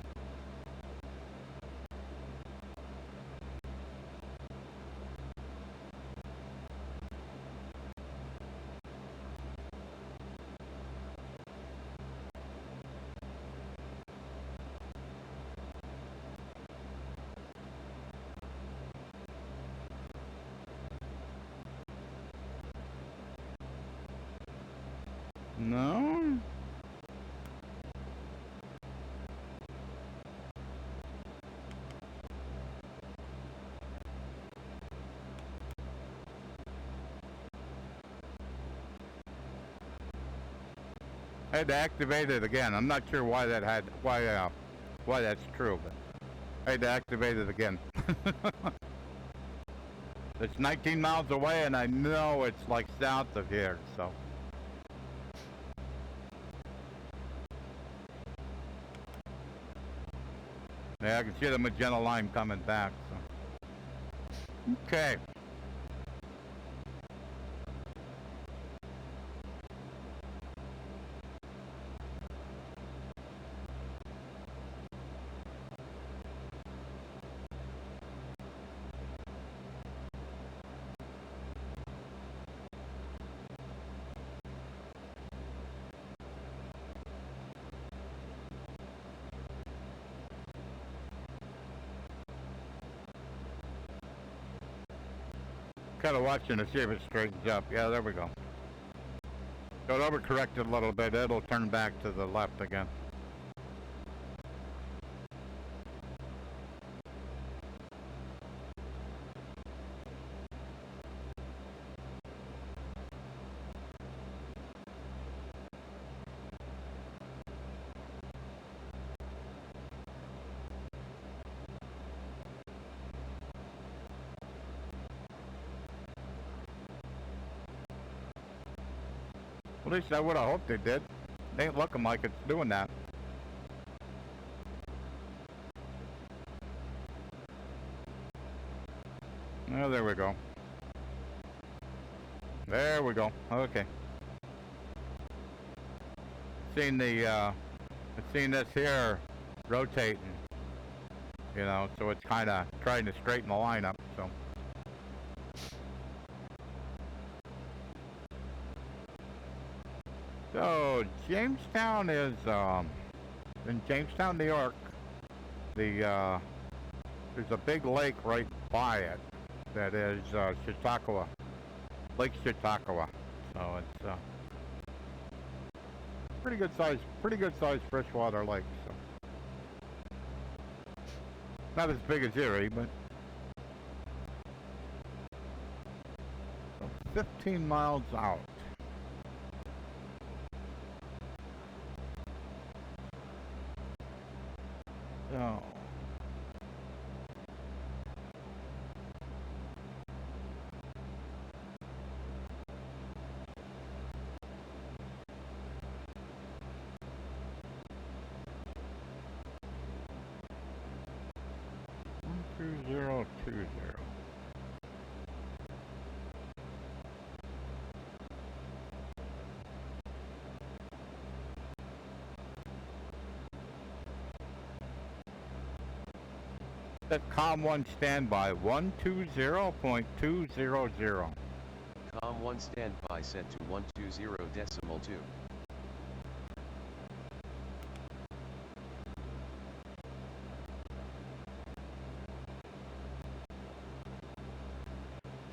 No? I had to activate it again. I'm not sure why that's true, but I had to activate it again. It's 19 miles away, and I know it's like south of here, so. Yeah, I can see the magenta line coming back, so. Okay. Kind of watching to see if it straightens up. Yeah, there we go. So it overcorrected a little bit. It'll turn back to the left again. At least I would have hoped it did. It ain't looking like it's doing that. Oh, there we go. There we go. Okay. Seen this here rotating, you know, so it's kind of trying to straighten the line up, so. So Jamestown is in Jamestown, New York. There's a big lake right by it that is Chautauqua, Lake Chautauqua. So it's pretty good size freshwater lake. So not as big as Erie, but 15 miles out. So. One 2020. Set COM1 standby 120.200. COM1 standby set to 120.2.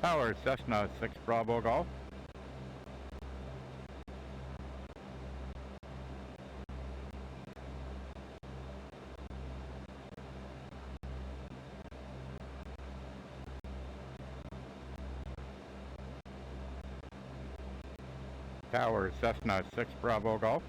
Tower Cessna 6 Bravo Golf. Tower Cessna 6 Bravo Golf.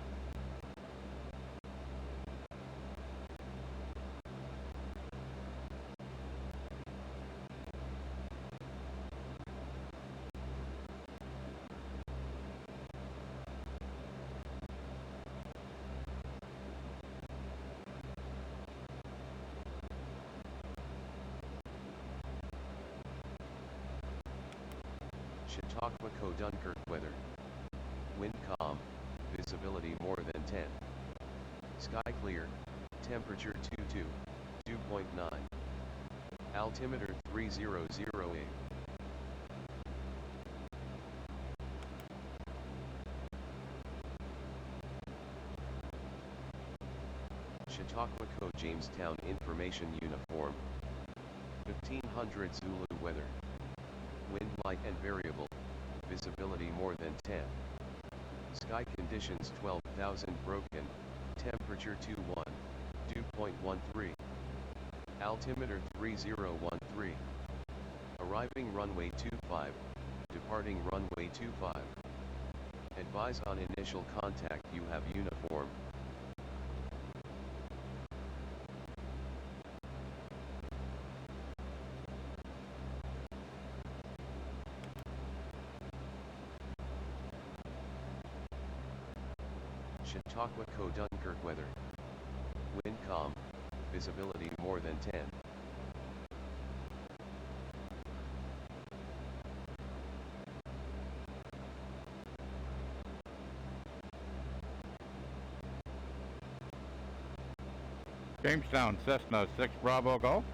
Chautauqua Co. Dunkirk weather. Wind calm, visibility more than 10. Sky clear, temperature 2.9. Altimeter 3008. Chautauqua Co. Jamestown Information Uniform. 1500 Zulu weather. Wind light and variable, visibility more than 10. Sky conditions 12,000 broken, temperature 2.13. Altimeter 3013. Arriving runway 25, departing runway 25. Advise on initial contact you have uniform. Chautauqua Co. Dunkirk weather. Wind calm, visibility more than 10. Jamestown, Cessna 6 Bravo Golf.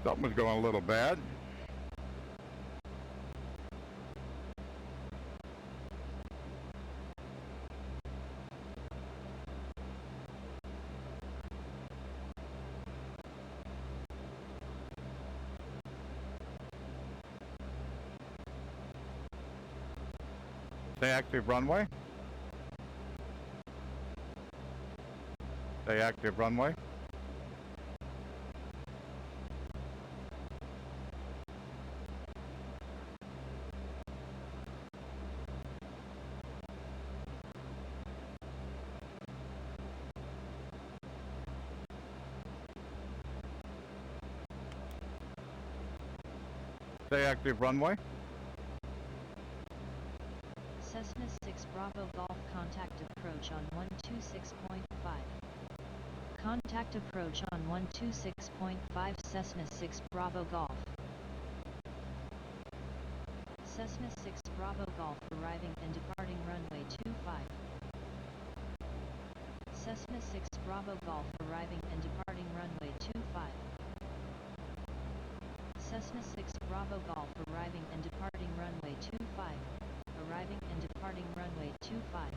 Something was going a little bad. Stay active runway. Stay active runway. Stay active runway. Cessna 6 Bravo Golf contact approach on 126.5. Contact approach on 126.5 Cessna 6 Bravo Golf. Cessna 6 Bravo Golf arriving and departing runway 25. Cessna 6 Bravo Golf arriving and departing runway 25. Cessna 6 Bravo Golf arriving and departing runway 25. Arriving and departing runway 25.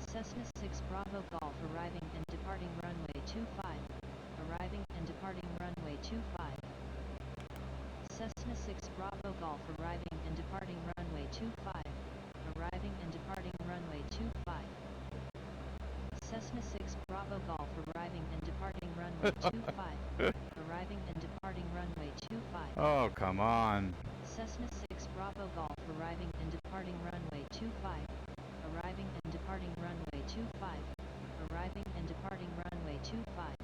Cessna 6 Bravo Golf arriving and departing runway 25. Arriving and departing runway 25. Cessna 6 Bravo Golf arriving and departing runway 25. Arriving and departing runway 25. Cessna 6 Bravo Golf arriving and departing runway 25. Arriving and departing runway 25. Oh, come on. Cessna 6 Bravo Golf arriving and departing runway 25. Arriving and departing runway 25. Arriving and departing runway 25.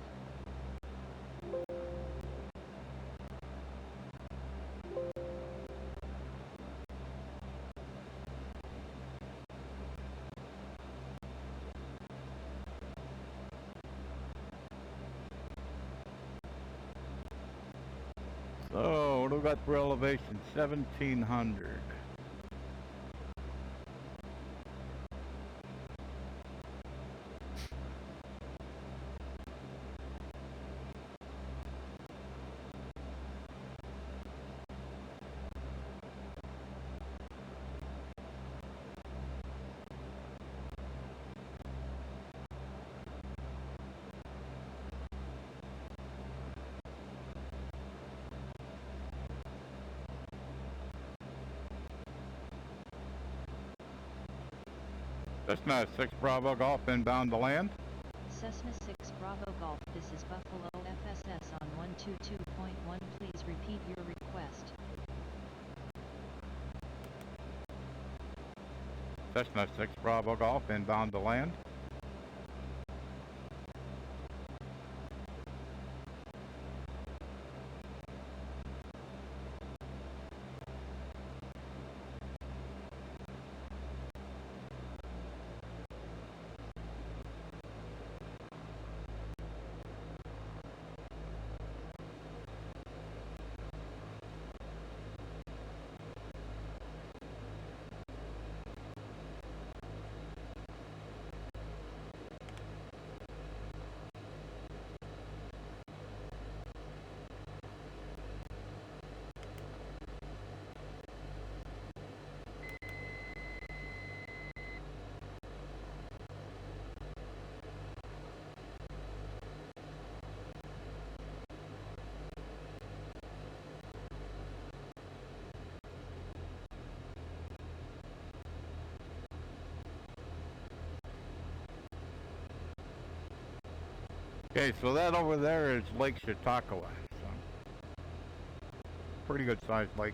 So, what do we got for elevation? 1700. Cessna 6 Bravo Golf inbound to land. Cessna 6 Bravo Golf, this is Buffalo FSS on 122.1. Please repeat your request. Cessna 6 Bravo Golf inbound to land. Okay, so that over there is Lake Chautauqua. So pretty good sized lake.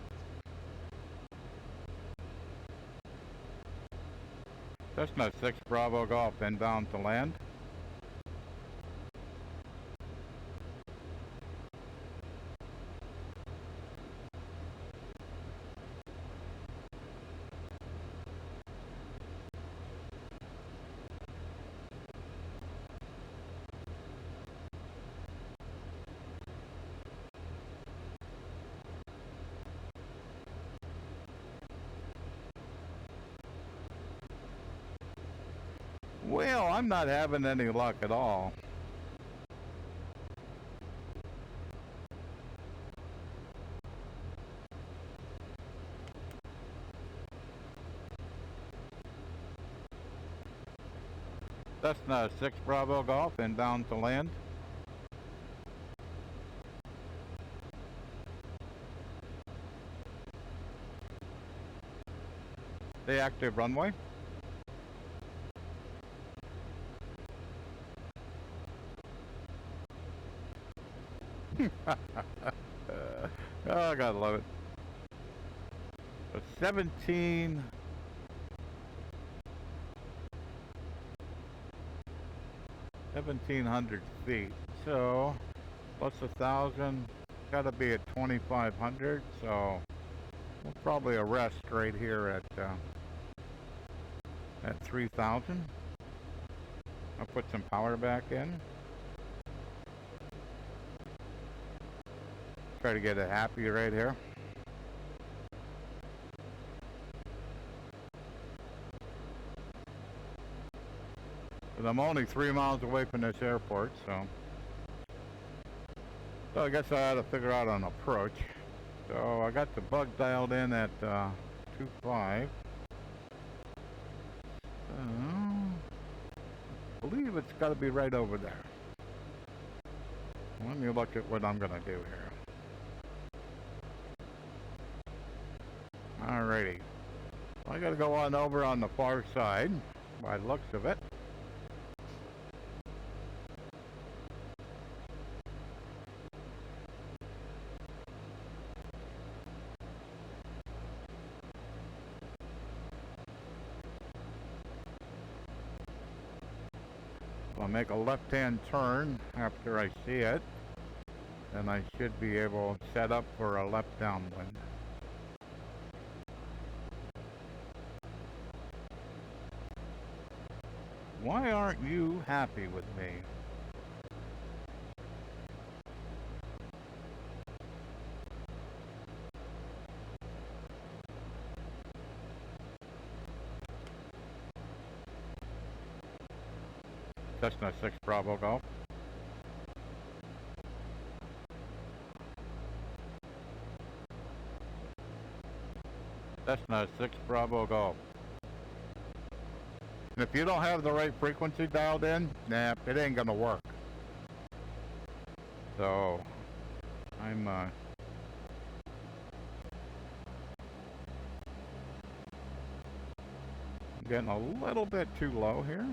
Cessna 6 Bravo Golf inbound to land. Well, I'm not having any luck at all. Cessna 6 Bravo Golf inbound to land. The active runway. Oh, I gotta love it. So 1,700 feet. So plus 1,000, gotta be at 2,500. So we'll probably arrest right here at 3,000. I'll put some power back in. Try to get it happy right here. But I'm only 3 miles away from this airport, so I guess I ought to figure out an approach. So I got the bug dialed in at 2.5. I believe it's got to be right over there. Let me look at what I'm going to do here. Alrighty. I got to go on over on the far side, by the looks of it. I'll make a left-hand turn after I see it, and I should be able to set up for a left downwind. Why aren't you happy with me? Cessna 6 Bravo Golf. Cessna 6 Bravo Golf. And if you don't have the right frequency dialed in, nah, it ain't gonna work. So, I'm getting a little bit too low here.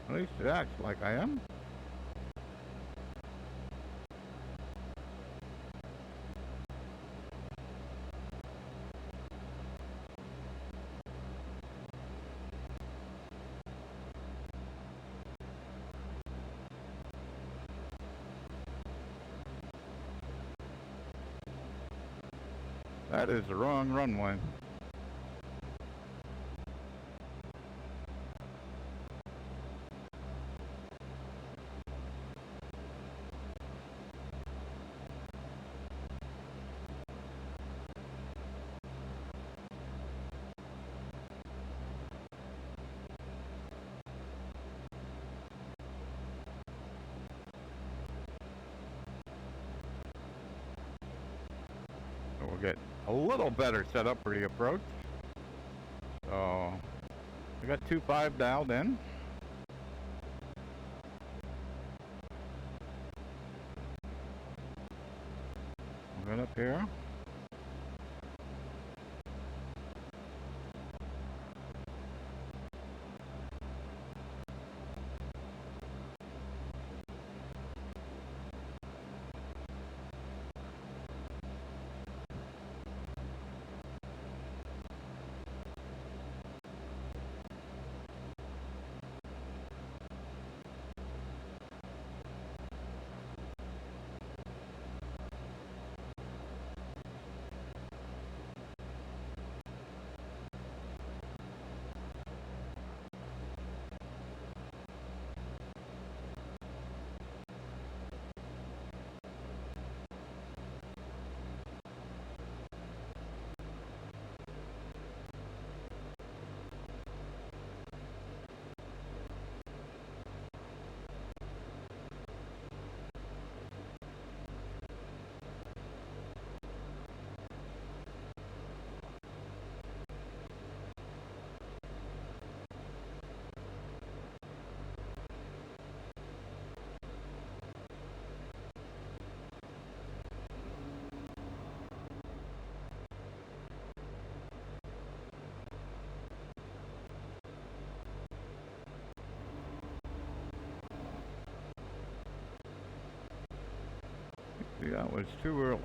At least it acts like I am. That is the wrong runway. So we'll get a little better setup for the approach. So I got 2.5 dialed in. Right up here. See, that was too early.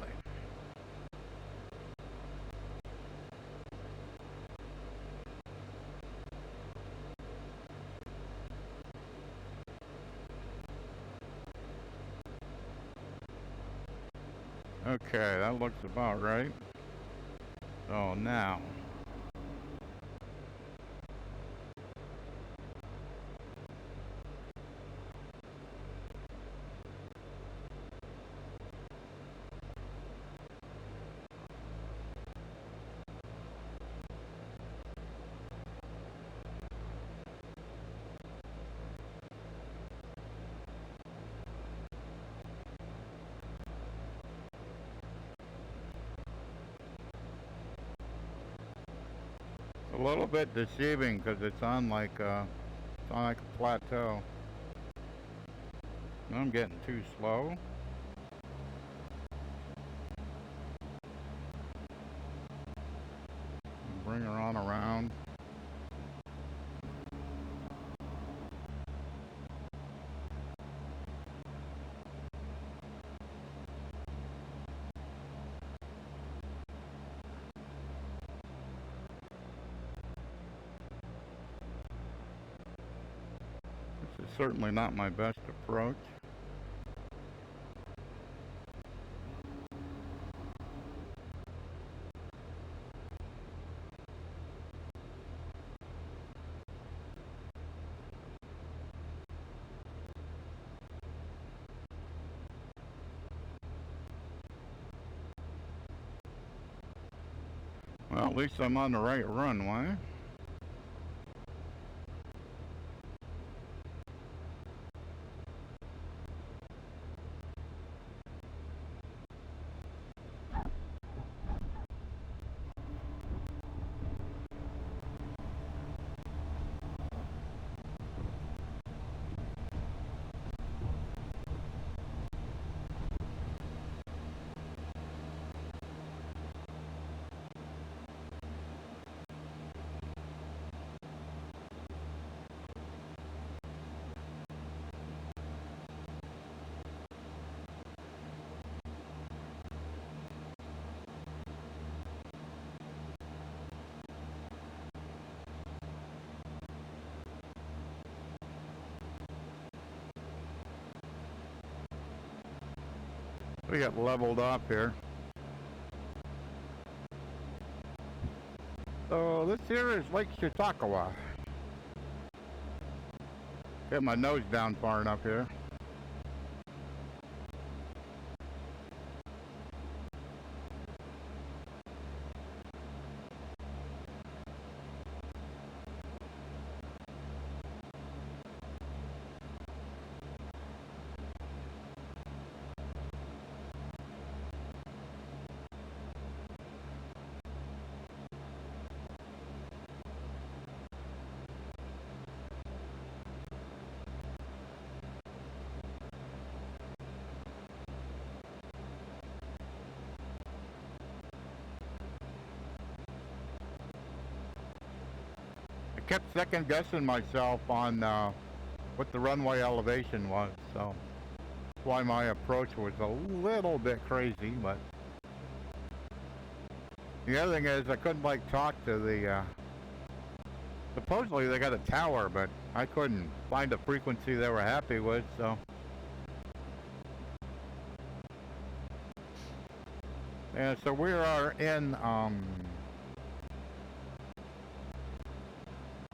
Okay, that looks about right. So now, it's a little bit deceiving because it's on like a plateau. I'm getting too slow. Bring her on around. This is certainly not my best approach. Well, at least I'm on the right runway. We got leveled off here. So this here is Lake Chautauqua. Get my nose down far enough here. kept second guessing myself on what the runway elevation was, so that's why my approach was a little bit crazy. But the other thing is I couldn't like talk to the supposedly they got a tower, but I couldn't find a frequency they were happy with, so yeah, so we are in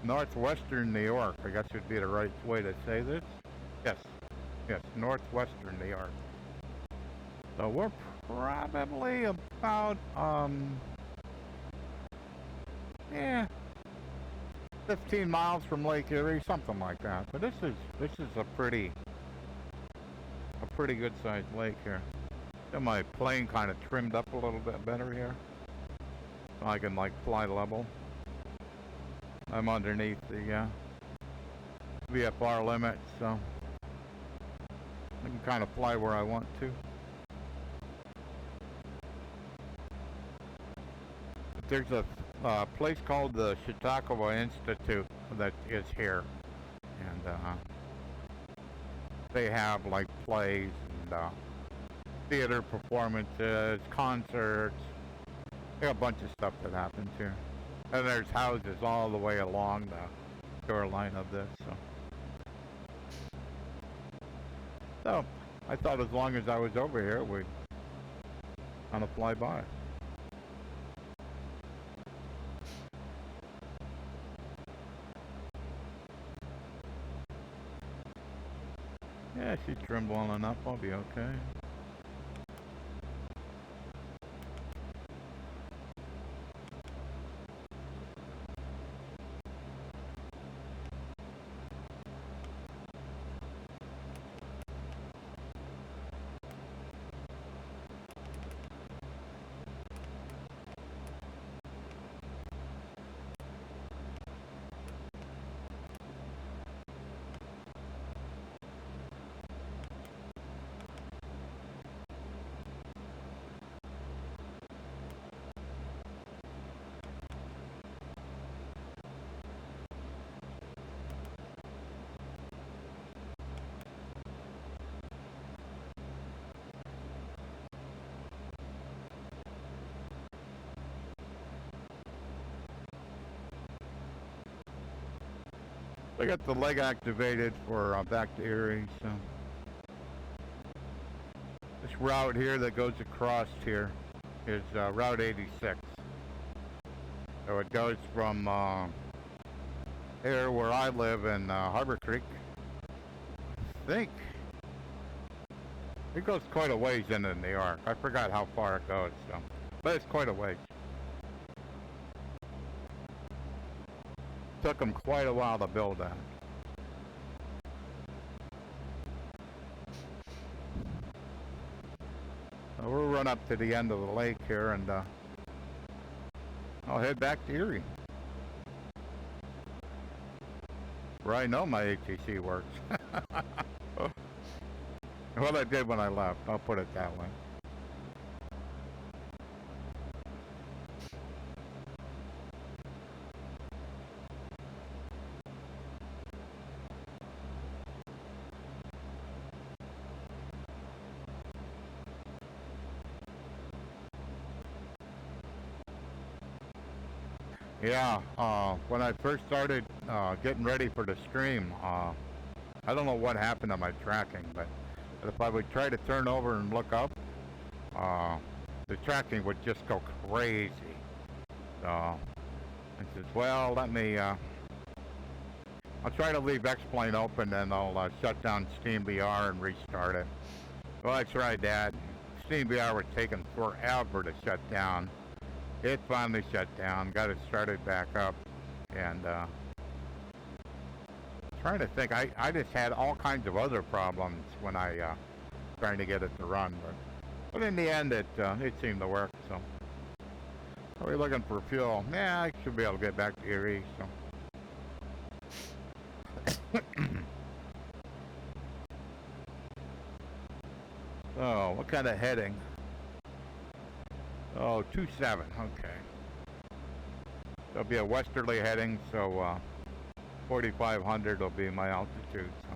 northwestern New York, I guess would be the right way to say this. Yes, northwestern New York. So we're probably about, 15 miles from Lake Erie, something like that. But this is a pretty good sized lake here. Got my plane kind of trimmed up a little bit better here, so I can like fly level. I'm underneath the VFR limit, so I can kind of fly where I want to. But there's a place called the Chautauqua Institute that is here, and they have like plays and theater performances, concerts. They got a bunch of stuff that happens here. And there's houses all the way along the shoreline of this. So I thought as long as I was over here, we'd kind of fly by. Yeah, she's trimmed well enough. I'll be okay. I got the leg activated for back to Erie, so this route here that goes across here is Route 86. So it goes from here where I live in Harbor Creek. I think it goes quite a ways into New York. I forgot how far it goes, so but it's quite a ways. Took them quite a while to build that. So we'll run up to the end of the lake here and I'll head back to Erie, where I know my ATC works. Well, I did when I left, I'll put it that way. Yeah, when I first started getting ready for the stream, I don't know what happened to my tracking, but if I would try to turn over and look up, the tracking would just go crazy. So I says, well, let me, I'll try to leave X-Plane open and I'll shut down SteamVR and restart it. Well, I tried that. SteamVR was taking forever to shut down. It finally shut down, got it started back up, and trying to think, I just had all kinds of other problems when I trying to get it to run, but in the end it seemed to work. So are we looking for fuel? Yeah, I should be able to get back to Erie. So oh, what kind of heading? Oh, 27, okay. There'll be a westerly heading, so 4,500 will be my altitude. So.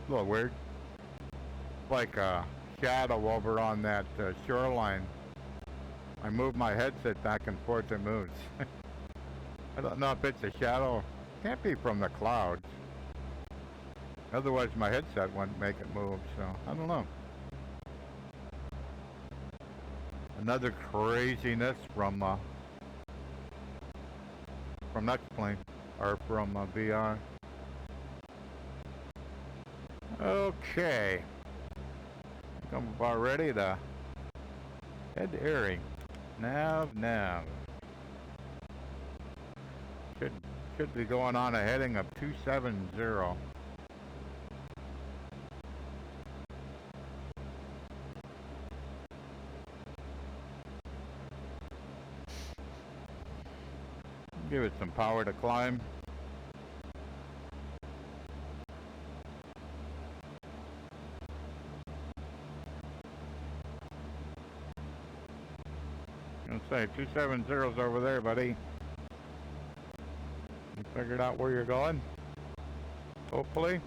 A little weird. Like a shadow over on that shoreline. I move my headset back and forth, it moves. I don't know if it's a shadow. Can't be from the clouds. Otherwise my headset wouldn't make it move, so I don't know. Another craziness from X-Plane, or from VR. Okay. I think I'm about ready to head to Erie. Nav. Should be going on a heading of 270. Give it some power to climb. I'm gonna say 270's over there, buddy. You figured out where you're going? Hopefully.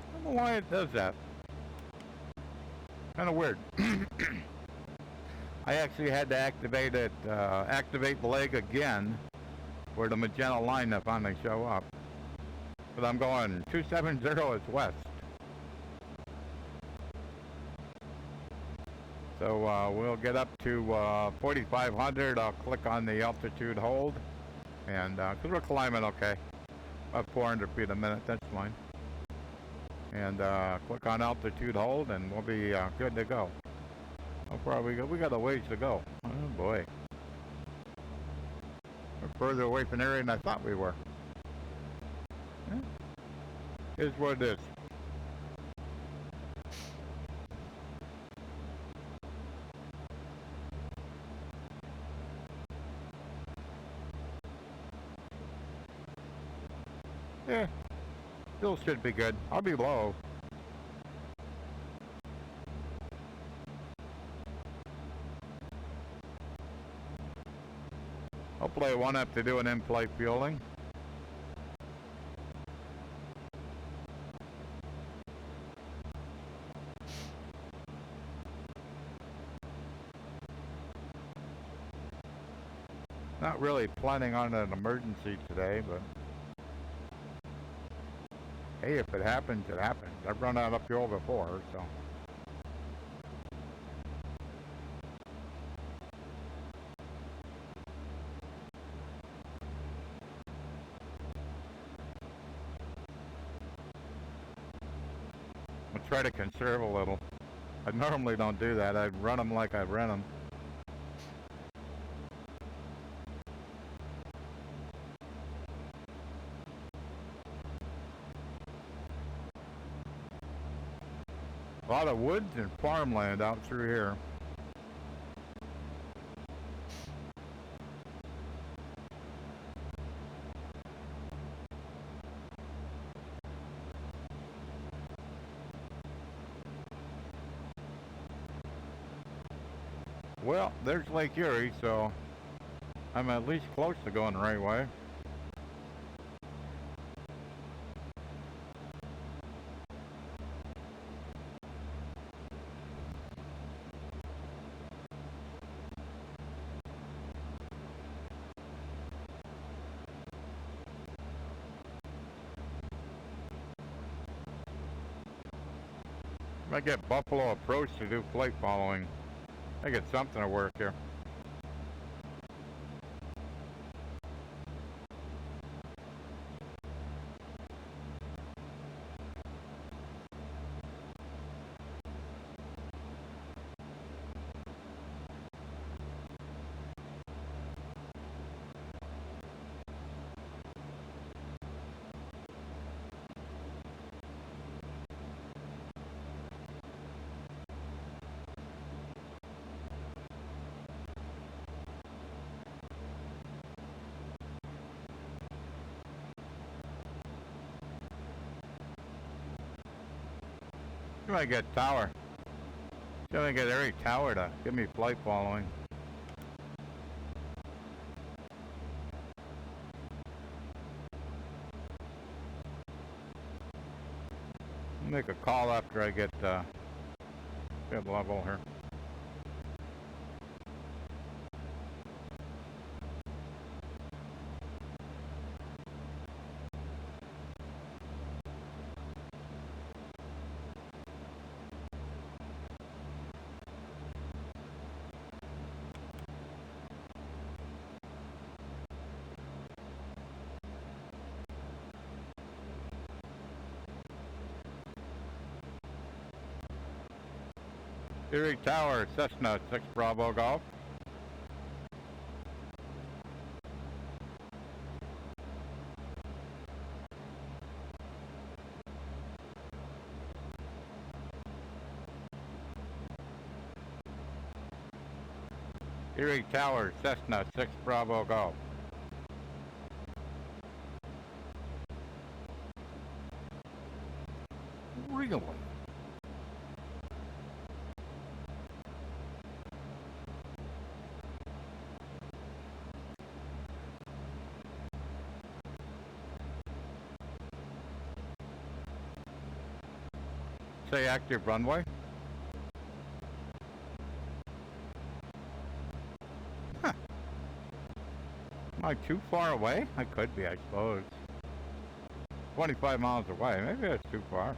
I don't know why it does that. Kind of weird. I actually had to activate it, activate the leg again for the magenta line to finally show up. But I'm going 270 is west. So we'll get up to 4,500. I'll click on the altitude hold. And because we're climbing okay. About 400 feet a minute, that's fine. And click on altitude hold and we'll be good to go. How far we go? We got a ways to go. Oh boy. We're further away from the area than I thought we were. Yeah. Here's what it is. Yeah. Still should be good. I'll be low. Hopefully I won't have to do an in-flight fueling. Not really planning on an emergency today, but hey, if it happens, it happens. I've run out of fuel before, so. I'll try to conserve a little. I normally don't do that. I run them like I rent them. A lot of woods and farmland out through here. Well, there's Lake Erie, so I'm at least close to going the right way. I get Buffalo Approach to do flight following. I get something to work here. See if I get tower. See if I get every tower to give me flight following. Make a call after I get good level here. Erie Tower, Cessna 6 Bravo Golf. Erie Tower, Cessna 6 Bravo Golf. Really? Say active runway. Huh. Am I too far away? I could be, I suppose. 25 miles away. Maybe that's too far.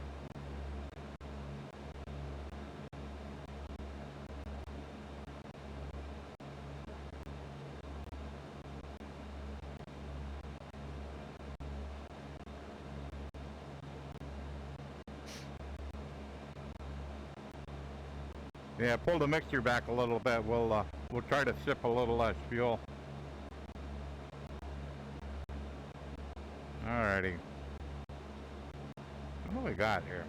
Yeah, pull the mixture back a little bit. We'll try to sip a little less fuel. Alrighty. What do we got here?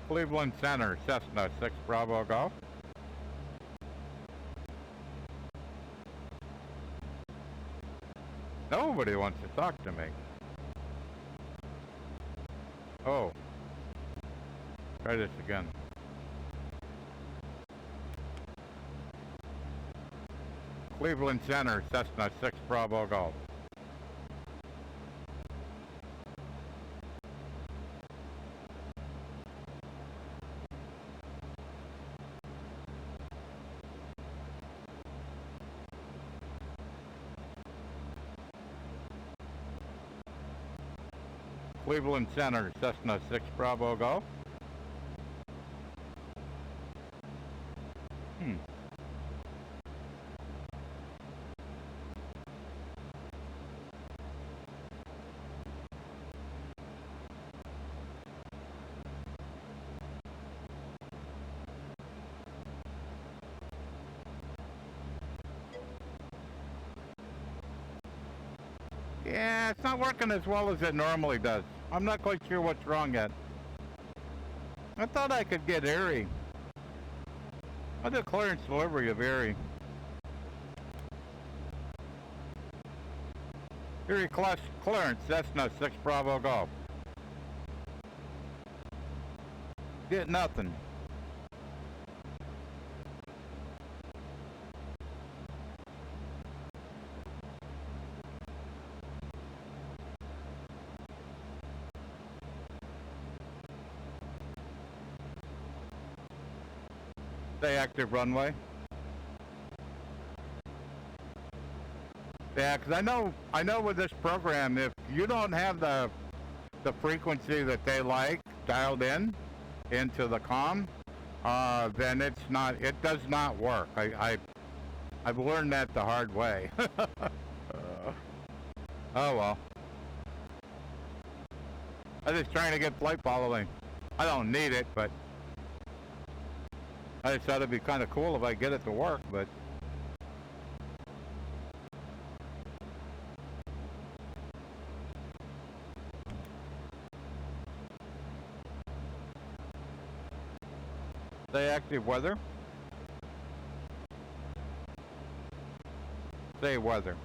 Cleveland Center, Cessna 6 Bravo Golf. Nobody wants to talk to me. Oh. Try this again. Cleveland Center, Cessna 6 Bravo Golf. Cleveland Center, Cessna 6 Bravo Golf. Yeah, it's not working as well as it normally does. I'm not quite sure what's wrong yet. I thought I could get Erie. I did clearance delivery of Erie. Erie class clearance, Cessna 6 Bravo Golf. Get nothing. Stay active runway. Yeah, because I know with this program, if you don't have the frequency that they like dialed in into the comm, then it does not work. I've learned that the hard way. Oh well. I'm just trying to get flight following. I don't need it, but I just thought it'd be kind of cool if I get it to work, but stay active weather. Say weather.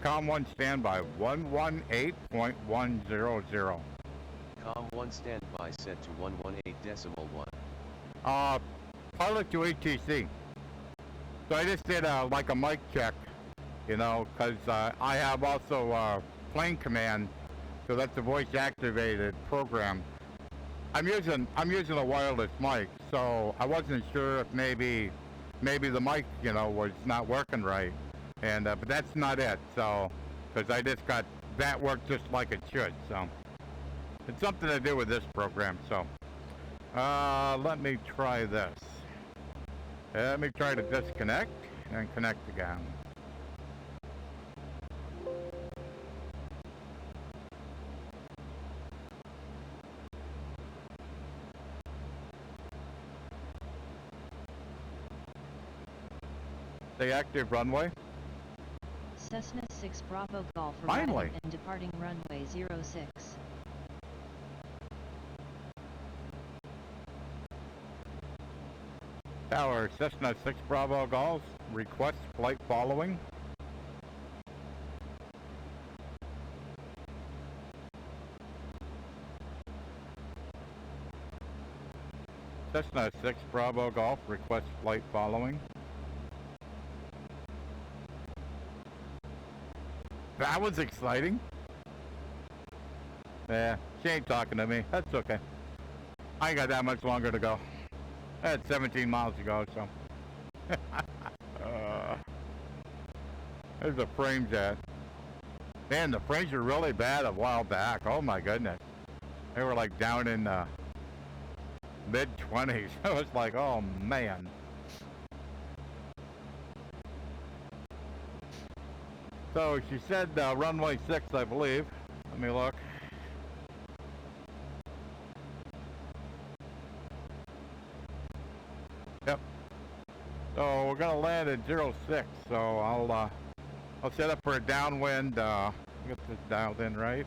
Com 1 standby 118.100. Com 1 standby set to 118.1. Pilot to ATC. So I just did like a mic check, you know, because I have also plane command, so that's a voice activated program. I'm using a wireless mic, so I wasn't sure if maybe the mic, you know, was not working right. And but that's not it, so because I just got that worked just like it should, so it's something to do with this program. So let me try this. Let me try to disconnect and connect again. Stay active runway. Cessna 6 Bravo Golf Finally. arriving and departing runway 06. Tower, Cessna 6 Bravo Golf, request flight following. Cessna 6 Bravo Golf, request flight following. That was exciting. Yeah, she ain't talking to me. That's okay. I ain't got that much longer to go. I had 17 miles to go, so. There's the frames at. Man, the frames were really bad a while back. Oh my goodness. They were like down in mid-20s. I was like, oh man. So she said runway 6, I believe. Let me look. Yep. So we're gonna land at 06. So I'll set up for a downwind. Get this dialed in right.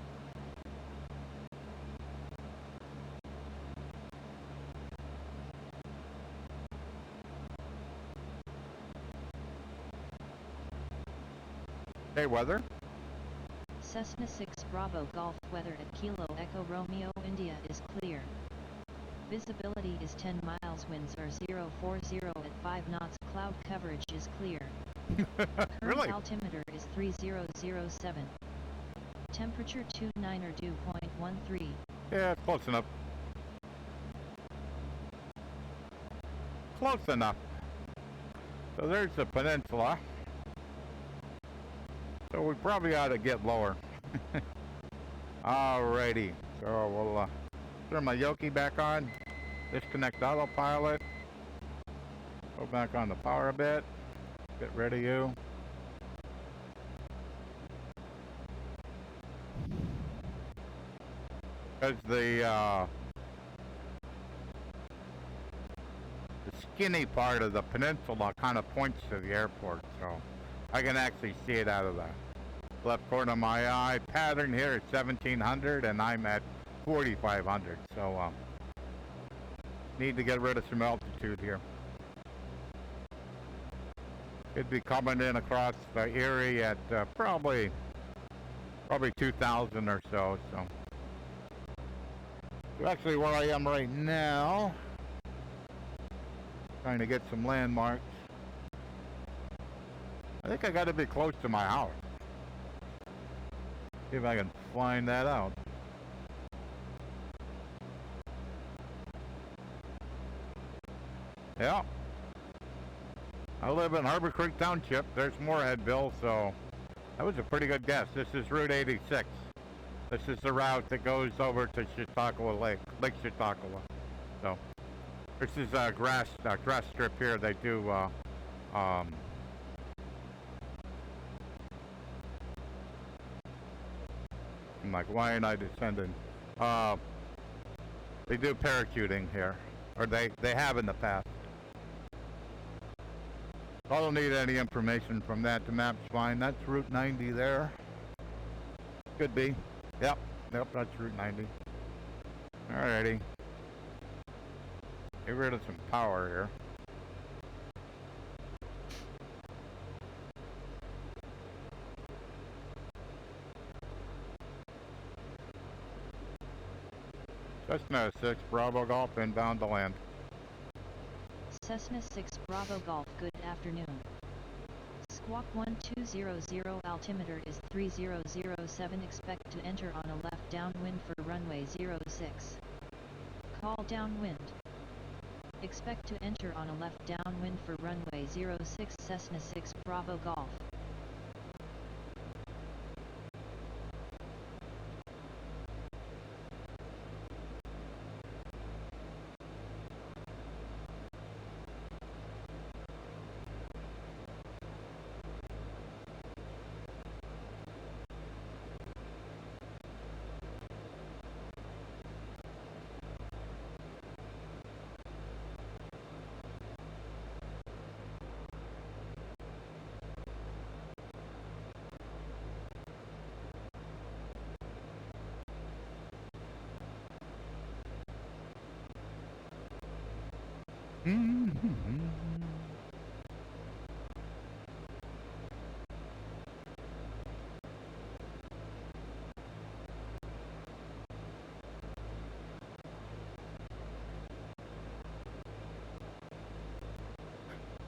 Hey, weather. Cessna 6 Bravo Golf weather at Kilo Echo Romeo India is clear. Visibility is 10 miles, winds are 040 at 5 knots, cloud coverage is clear. Current Really? altimeter is 3007. Temperature 29 or dew point 13. Yeah, close enough. Close enough. So there's the peninsula. So we probably ought to get lower. Alrighty. So we'll turn my Yoki back on. Disconnect autopilot. Go back on the power a bit. Get rid of you. Because the skinny part of the peninsula kind of points to the airport, so I can actually see it out of the left corner of my eye. Pattern here at 1700 and I'm at 4500, so need to get rid of some altitude here. It'd be coming in across the Erie at probably 2000 or so. So actually where I am right now, trying to get some landmarks. I think I got to be close to my house. See if I can find that out. Yeah. I live in Harbor Creek Township. There's Moorheadville, so that was a pretty good guess. This is Route 86. This is the route that goes over to Chautauqua Lake Chautauqua. So this is a grass strip here. They do I'm like, why ain't I descending? They do parachuting here, or they have in the past. I don't need any information from that. The map's fine. That's Route 90 there. Could be. Yep, that's Route 90. Alrighty. Get rid of some power here. Cessna 6 Bravo Golf inbound to land. Cessna 6 Bravo Golf, good afternoon. Squawk 1200, altimeter is 3007, expect to enter on a left downwind for runway 06. Call downwind. Expect to enter on a left downwind for runway 06, Cessna 6 Bravo Golf.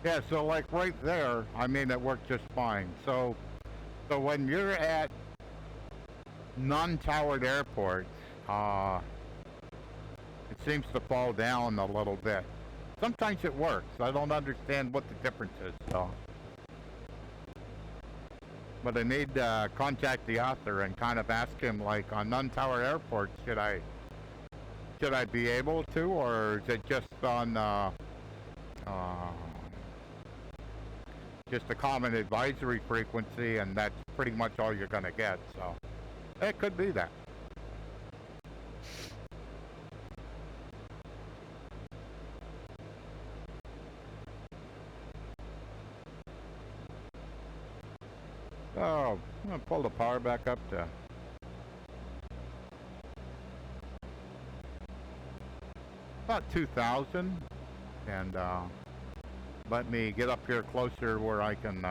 Yeah, so like right there, I mean, it worked just fine. So when you're at non-towered airports, it seems to fall down a little bit. Sometimes it works. I don't understand what the difference is, so. But I need to contact the author and kind of ask him, like, on non-towered airports, should I be able to, or is it just on just a common advisory frequency, and that's pretty much all you're going to get, so it could be that. So I'm going to pull the power back up to about 2,000, and let me get up here closer where I can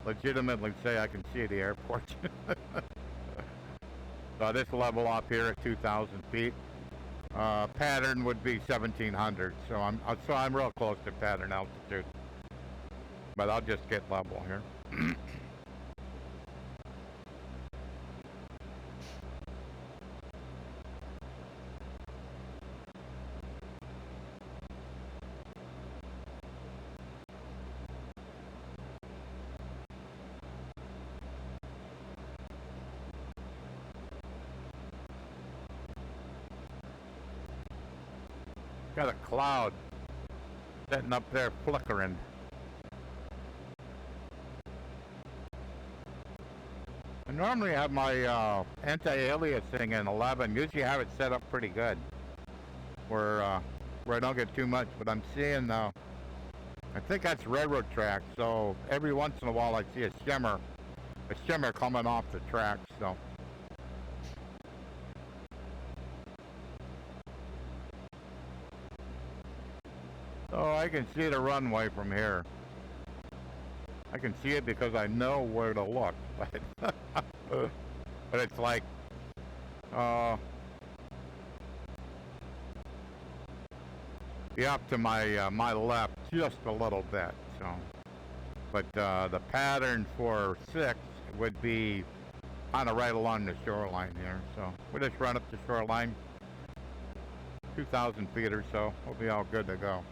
legitimately say I can see the airport. So this level up here at 2,000 feet. Pattern would be 1,700, so I'm real close to pattern altitude. But I'll just get level here. Got a cloud sitting up there flickering. I normally have my anti-aliasing in 11. Usually have it set up pretty good, where I don't get too much. But I'm seeing, I think that's railroad tracks. So every once in a while I see a shimmer coming off the tracks. So I can see the runway from here. I can see it because I know where to look, but but it's like be up to my my left just a little bit. So, but the pattern for 6 would be kind of right along the shoreline here. So we just run up the shoreline, 2,000 feet or so. We'll be all good to go.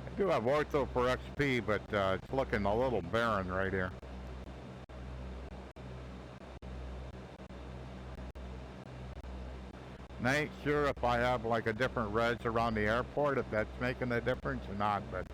I do have ortho for XP, but it's looking a little barren right here. And I ain't sure if I have like a different res around the airport, if that's making a difference or not, but.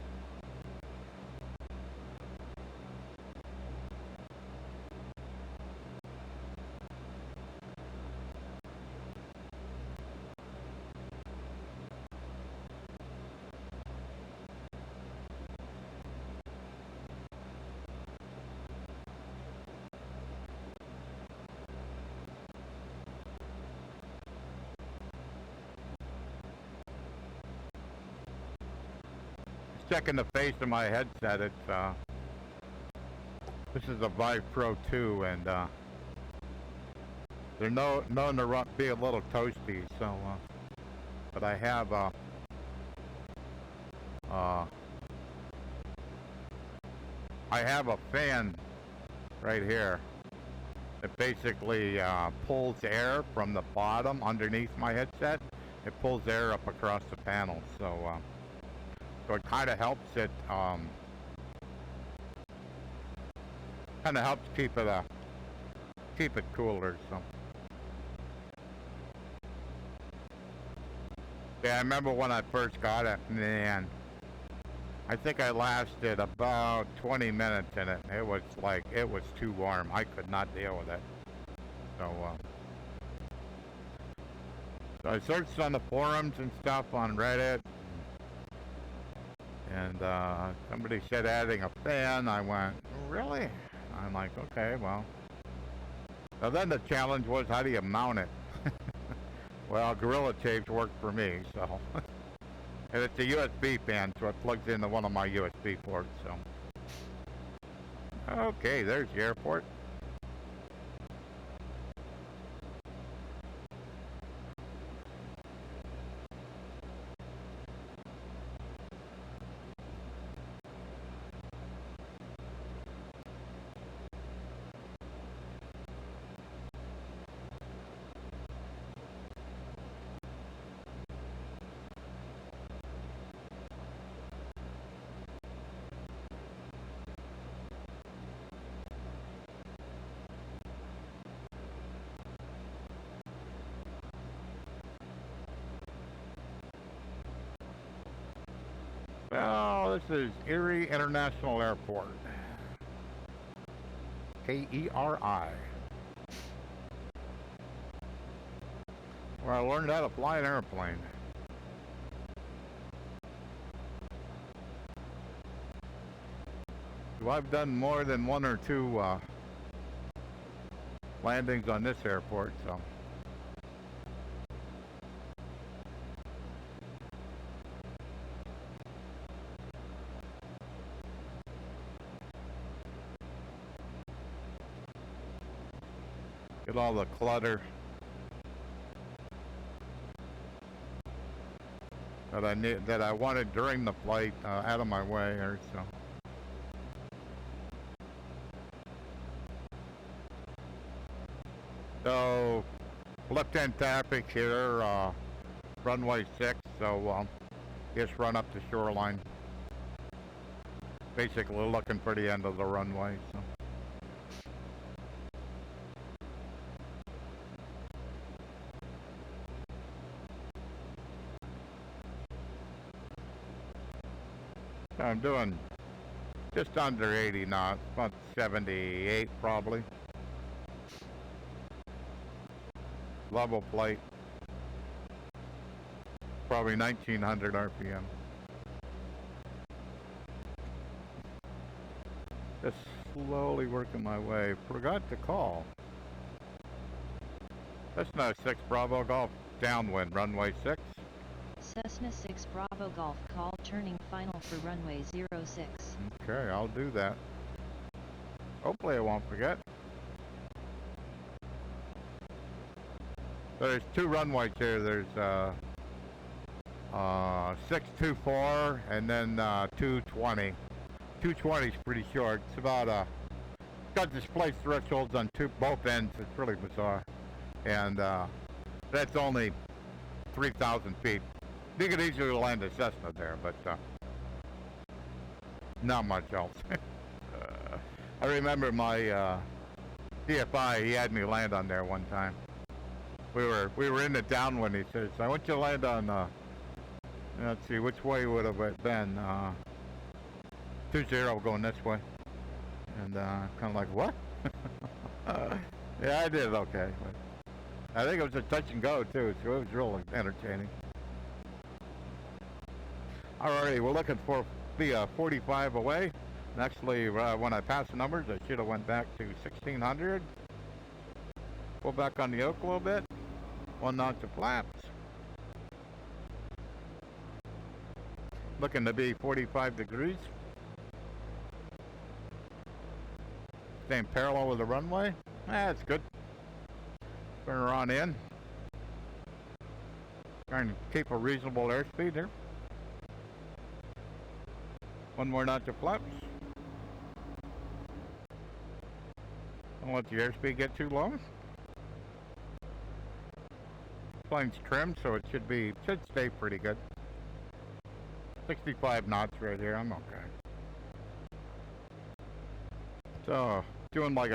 Checking the face of my headset, it's this is a Vive Pro 2, and they're known to be a little toasty, so but I have a fan right here that basically pulls air from the bottom underneath my headset. It pulls air up across the panel, so it kind of helps it keep it cooler. So yeah, I remember when I first got it, man, I think I lasted about 20 minutes in it. It was too warm. I could not deal with it. So I searched on the forums and stuff on Reddit, and somebody said adding a fan. I went, really? I'm like, okay, well. So then the challenge was, how do you mount it? Well, Gorilla Tapes worked for me, so. And it's a USB fan, so it plugs into one of my USB ports, so. Okay, there's the airport. Well, this is Erie International Airport. K-E-R-I. Where I learned how to fly an airplane. So I've done more than one or two landings on this airport, so. Get all the clutter that I wanted during the flight out of my way here, so. So, left-hand traffic here, runway 6, so just run up the shoreline. Basically looking for the end of the runway, so. I'm doing just under 80 knots, about 78 probably. Level plate, probably 1900 RPM. Just slowly working my way. Forgot to call. Cessna 6 Bravo Golf, downwind, runway 6. Cessna 6 Bravo Golf, call turning final for runway 06. Okay, I'll do that. Hopefully I won't forget. So there's two runways here. There's 624 and then 220. 220 is pretty short. It's about got displaced thresholds on both ends. It's really bizarre, and that's only 3,000 feet. You could easily land a Cessna there, but not much else. I remember my CFI, he had me land on there one time. We were in the downwind. He says, "I want you to land on." Let's see, which way would have it been? 20 going this way, and kind of like what? Yeah, I did okay. But I think it was a touch and go too, so it was really entertaining. Alrighty, we're looking for the 45 away. And actually, when I passed the numbers, I should have went back to 1600. Pull back on the yoke a little bit. 1 knot to flaps. Looking to be 45 degrees. Staying parallel with the runway. That's good. Turn her on in. Trying to keep a reasonable airspeed there. 1 more knot to flaps. Don't let the airspeed get too low. Plane's trimmed, so it should stay pretty good. 65 knots right here. I'm okay. So doing like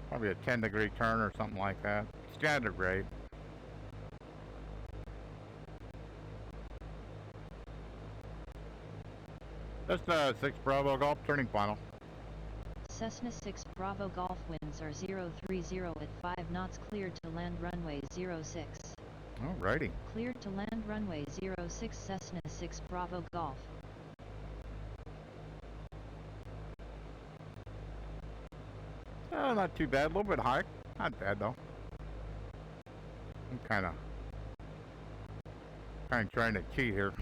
probably a 10-degree turn or something like that. Standard rate. Cessna 6 Bravo Golf turning final. Cessna 6 Bravo Golf winds are 030 at 5 knots, cleared to land runway 06. Alrighty. Cleared to land runway 06 Cessna 6 Bravo Golf. Not too bad. A little bit high. Not bad though. I'm kind of trying to cheat here.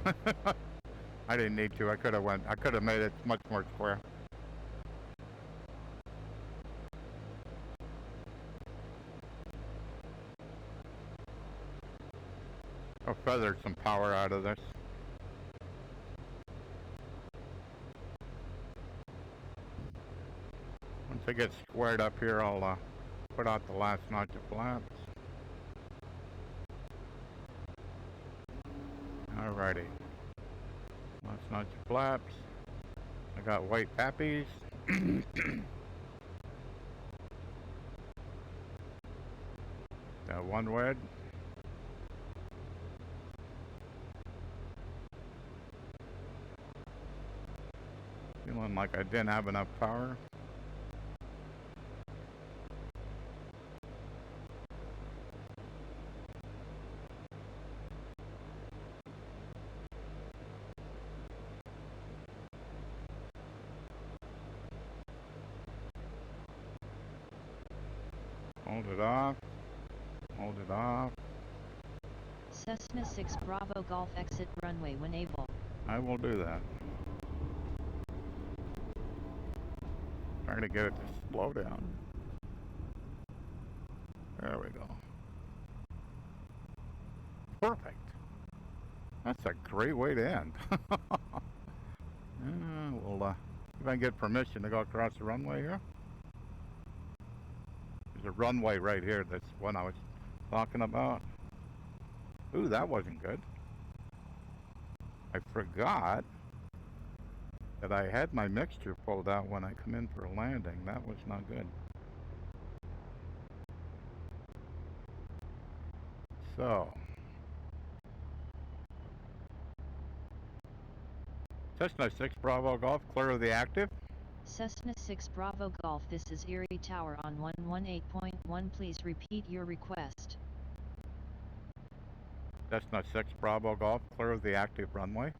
I didn't need to. I could have made it much more square. I'll feather some power out of this. Once I get squared up here, I'll put out the last notch of flaps. Alrighty. Last notch of flaps. I got white pappies. Got 1 wedge. Feeling like I didn't have enough power. Hold it off. Hold it off. Cessna 6 Bravo Golf exit runway when able. I will do that. Trying to get it to slow down. There we go. Perfect. That's a great way to end. Well, if I can get permission to go across the runway here. There's a runway right here. That's one I was talking about. Ooh, that wasn't good. I forgot that I had my mixture pulled out when I come in for a landing. That was not good. So, Cessna 6 Bravo Golf, clear of the active. Cessna 6 Bravo Golf, this is Erie Tower on 118.1. Please repeat your request. Cessna 6 Bravo Golf, clear of the active runway.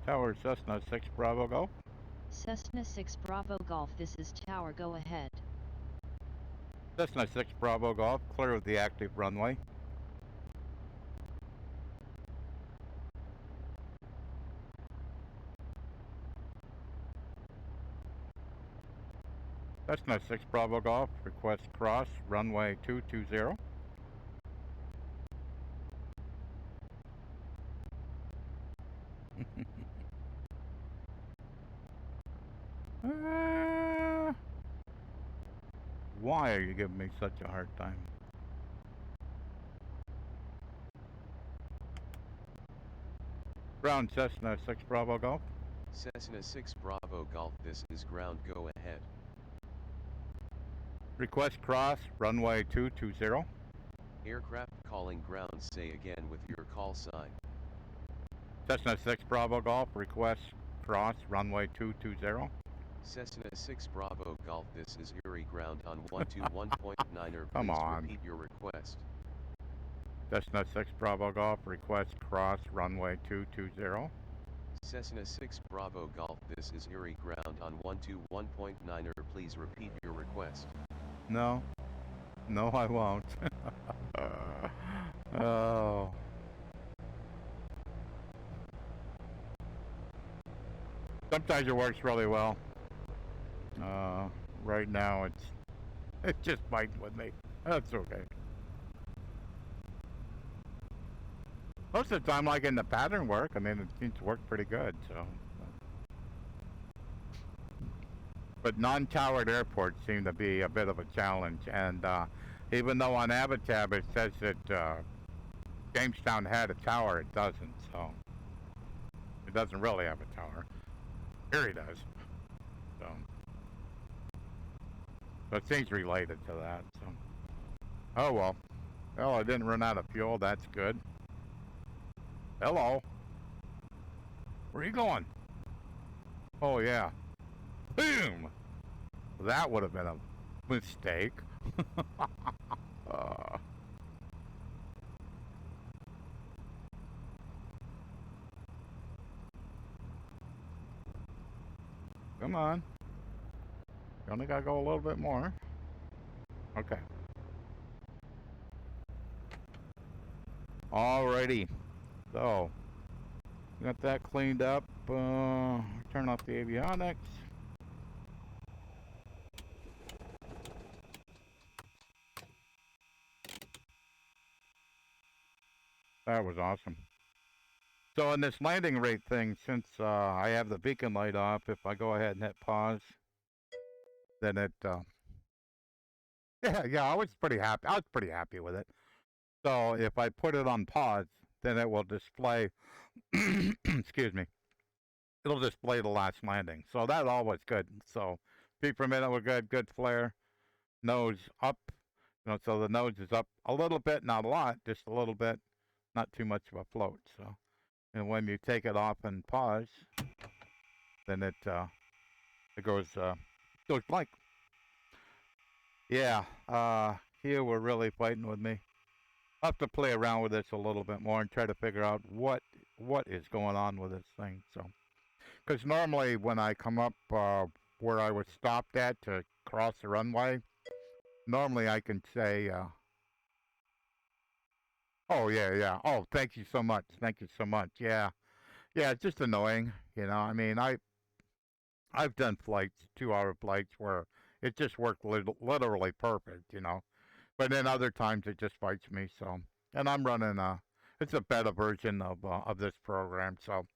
Tower Cessna 6 Bravo Golf. Cessna 6 Bravo Golf, this is Tower, go ahead. Cessna 6 Bravo Golf, clear of the active runway. Cessna 6 Bravo Golf, request cross runway 220. Why are you giving me such a hard time? Ground Cessna 6 Bravo Golf. Cessna 6 Bravo Golf, this is ground, go ahead. Request cross, runway 220. Aircraft calling ground, say again with your call sign. Cessna 6 Bravo Golf, request cross, runway 220. Cessna 6 Bravo Golf, this is Erie ground on 121.9er, Come please on. repeat your request. Cessna 6 Bravo Golf, request cross, runway 220. Cessna 6 Bravo Golf, this is Erie ground on 121.9er, please repeat your request. No. No, I won't. Oh. Sometimes it works really well. Right now it's just fighting with me. That's okay. Most of the time, like in the pattern work, I mean, it seems to work pretty good, so. But non-towered airports seem to be a bit of a challenge, and even though on Avatab it says that Jamestown had a tower, it doesn't, so. It doesn't really have a tower. Erie does. So it seems related to that, so. Oh well. Well, I didn't run out of fuel, that's good. Hello. Where are you going? Oh yeah. Boom! That would have been a mistake. Come on. You only gotta go a little bit more. Okay. Alrighty. So, got that cleaned up. Turn off the avionics. That was awesome. So in this landing rate thing, since I have the beacon light off, if I go ahead and hit pause, then it, yeah, I was pretty happy. I was pretty happy with it. So if I put it on pause, then it will display, excuse me, it'll display the last landing. So that all was good. So feet per minute were good, good flare, nose up, so the nose is up a little bit, not a lot, just a little bit, not too much of a float. So, and when you take it off and pause, then it goes blank. Yeah, here we're really fighting with me. I'll have to play around with this a little bit more and try to figure out what is going on with this thing. So, because normally when I come up where I was stopped at to cross the runway, normally I can say, "Oh yeah. Oh, thank you so much. Thank you so much." Yeah, it's just annoying. I mean, I've done flights, 2-hour flights, where it just worked literally perfect. But then other times it just fights me. So, and I'm running it's a beta version of this program, so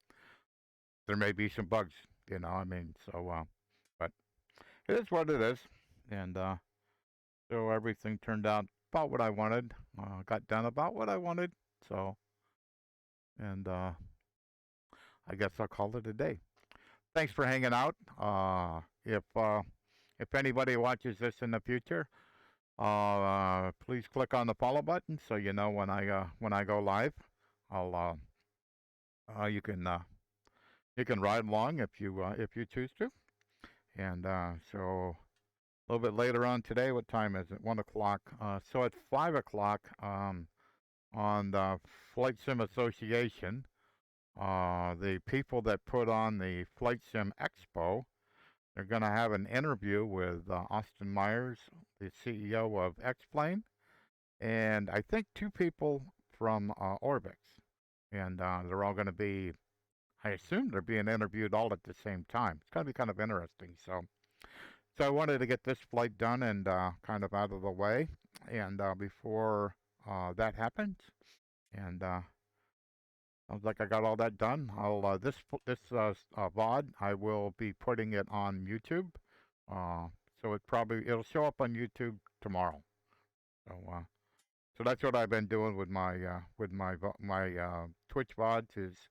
there may be some bugs. I mean, so but it is what it is, and so everything turned out about what I wanted. Got done about what I wanted. So, and I guess I'll call it a day. Thanks for hanging out. If anybody watches this in the future, please click on the follow button so you know when I go live. I'll you can ride along if you choose to. And so a little bit later on today, what time is it? 1 o'clock. So at 5 o'clock on the Flight Sim Association, the people that put on the Flight Sim Expo, they're going to have an interview with Austin Myers, the CEO of X-Plane, and I think 2 people from Orbix. And they're all going to be, I assume they're being interviewed all at the same time. It's going to be kind of interesting. So I wanted to get this flight done and kind of out of the way, and before that happens, and sounds like I got all that done. I'll this VOD, I will be putting it on YouTube, so it'll show up on YouTube tomorrow. So that's what I've been doing with my Twitch VODs, is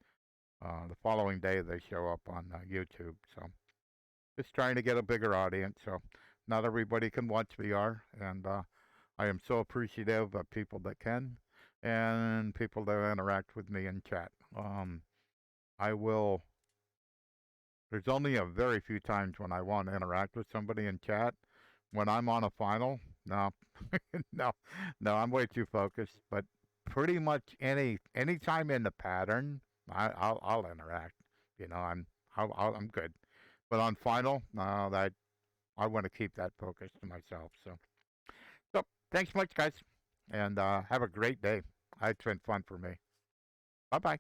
The following day they show up on YouTube. So just trying to get a bigger audience. So not everybody can watch VR, and I am so appreciative of people that can, and people that interact with me in chat. I will. There's only a very few times when I want to interact with somebody in chat. When I'm on a final, no, no, no, I'm way too focused. But pretty much any time in the pattern, I'll interact. You know, I'm good. But on final, no, that I want to keep that focus to myself. So thanks much, guys, and have a great day. It's been fun for me. Bye bye.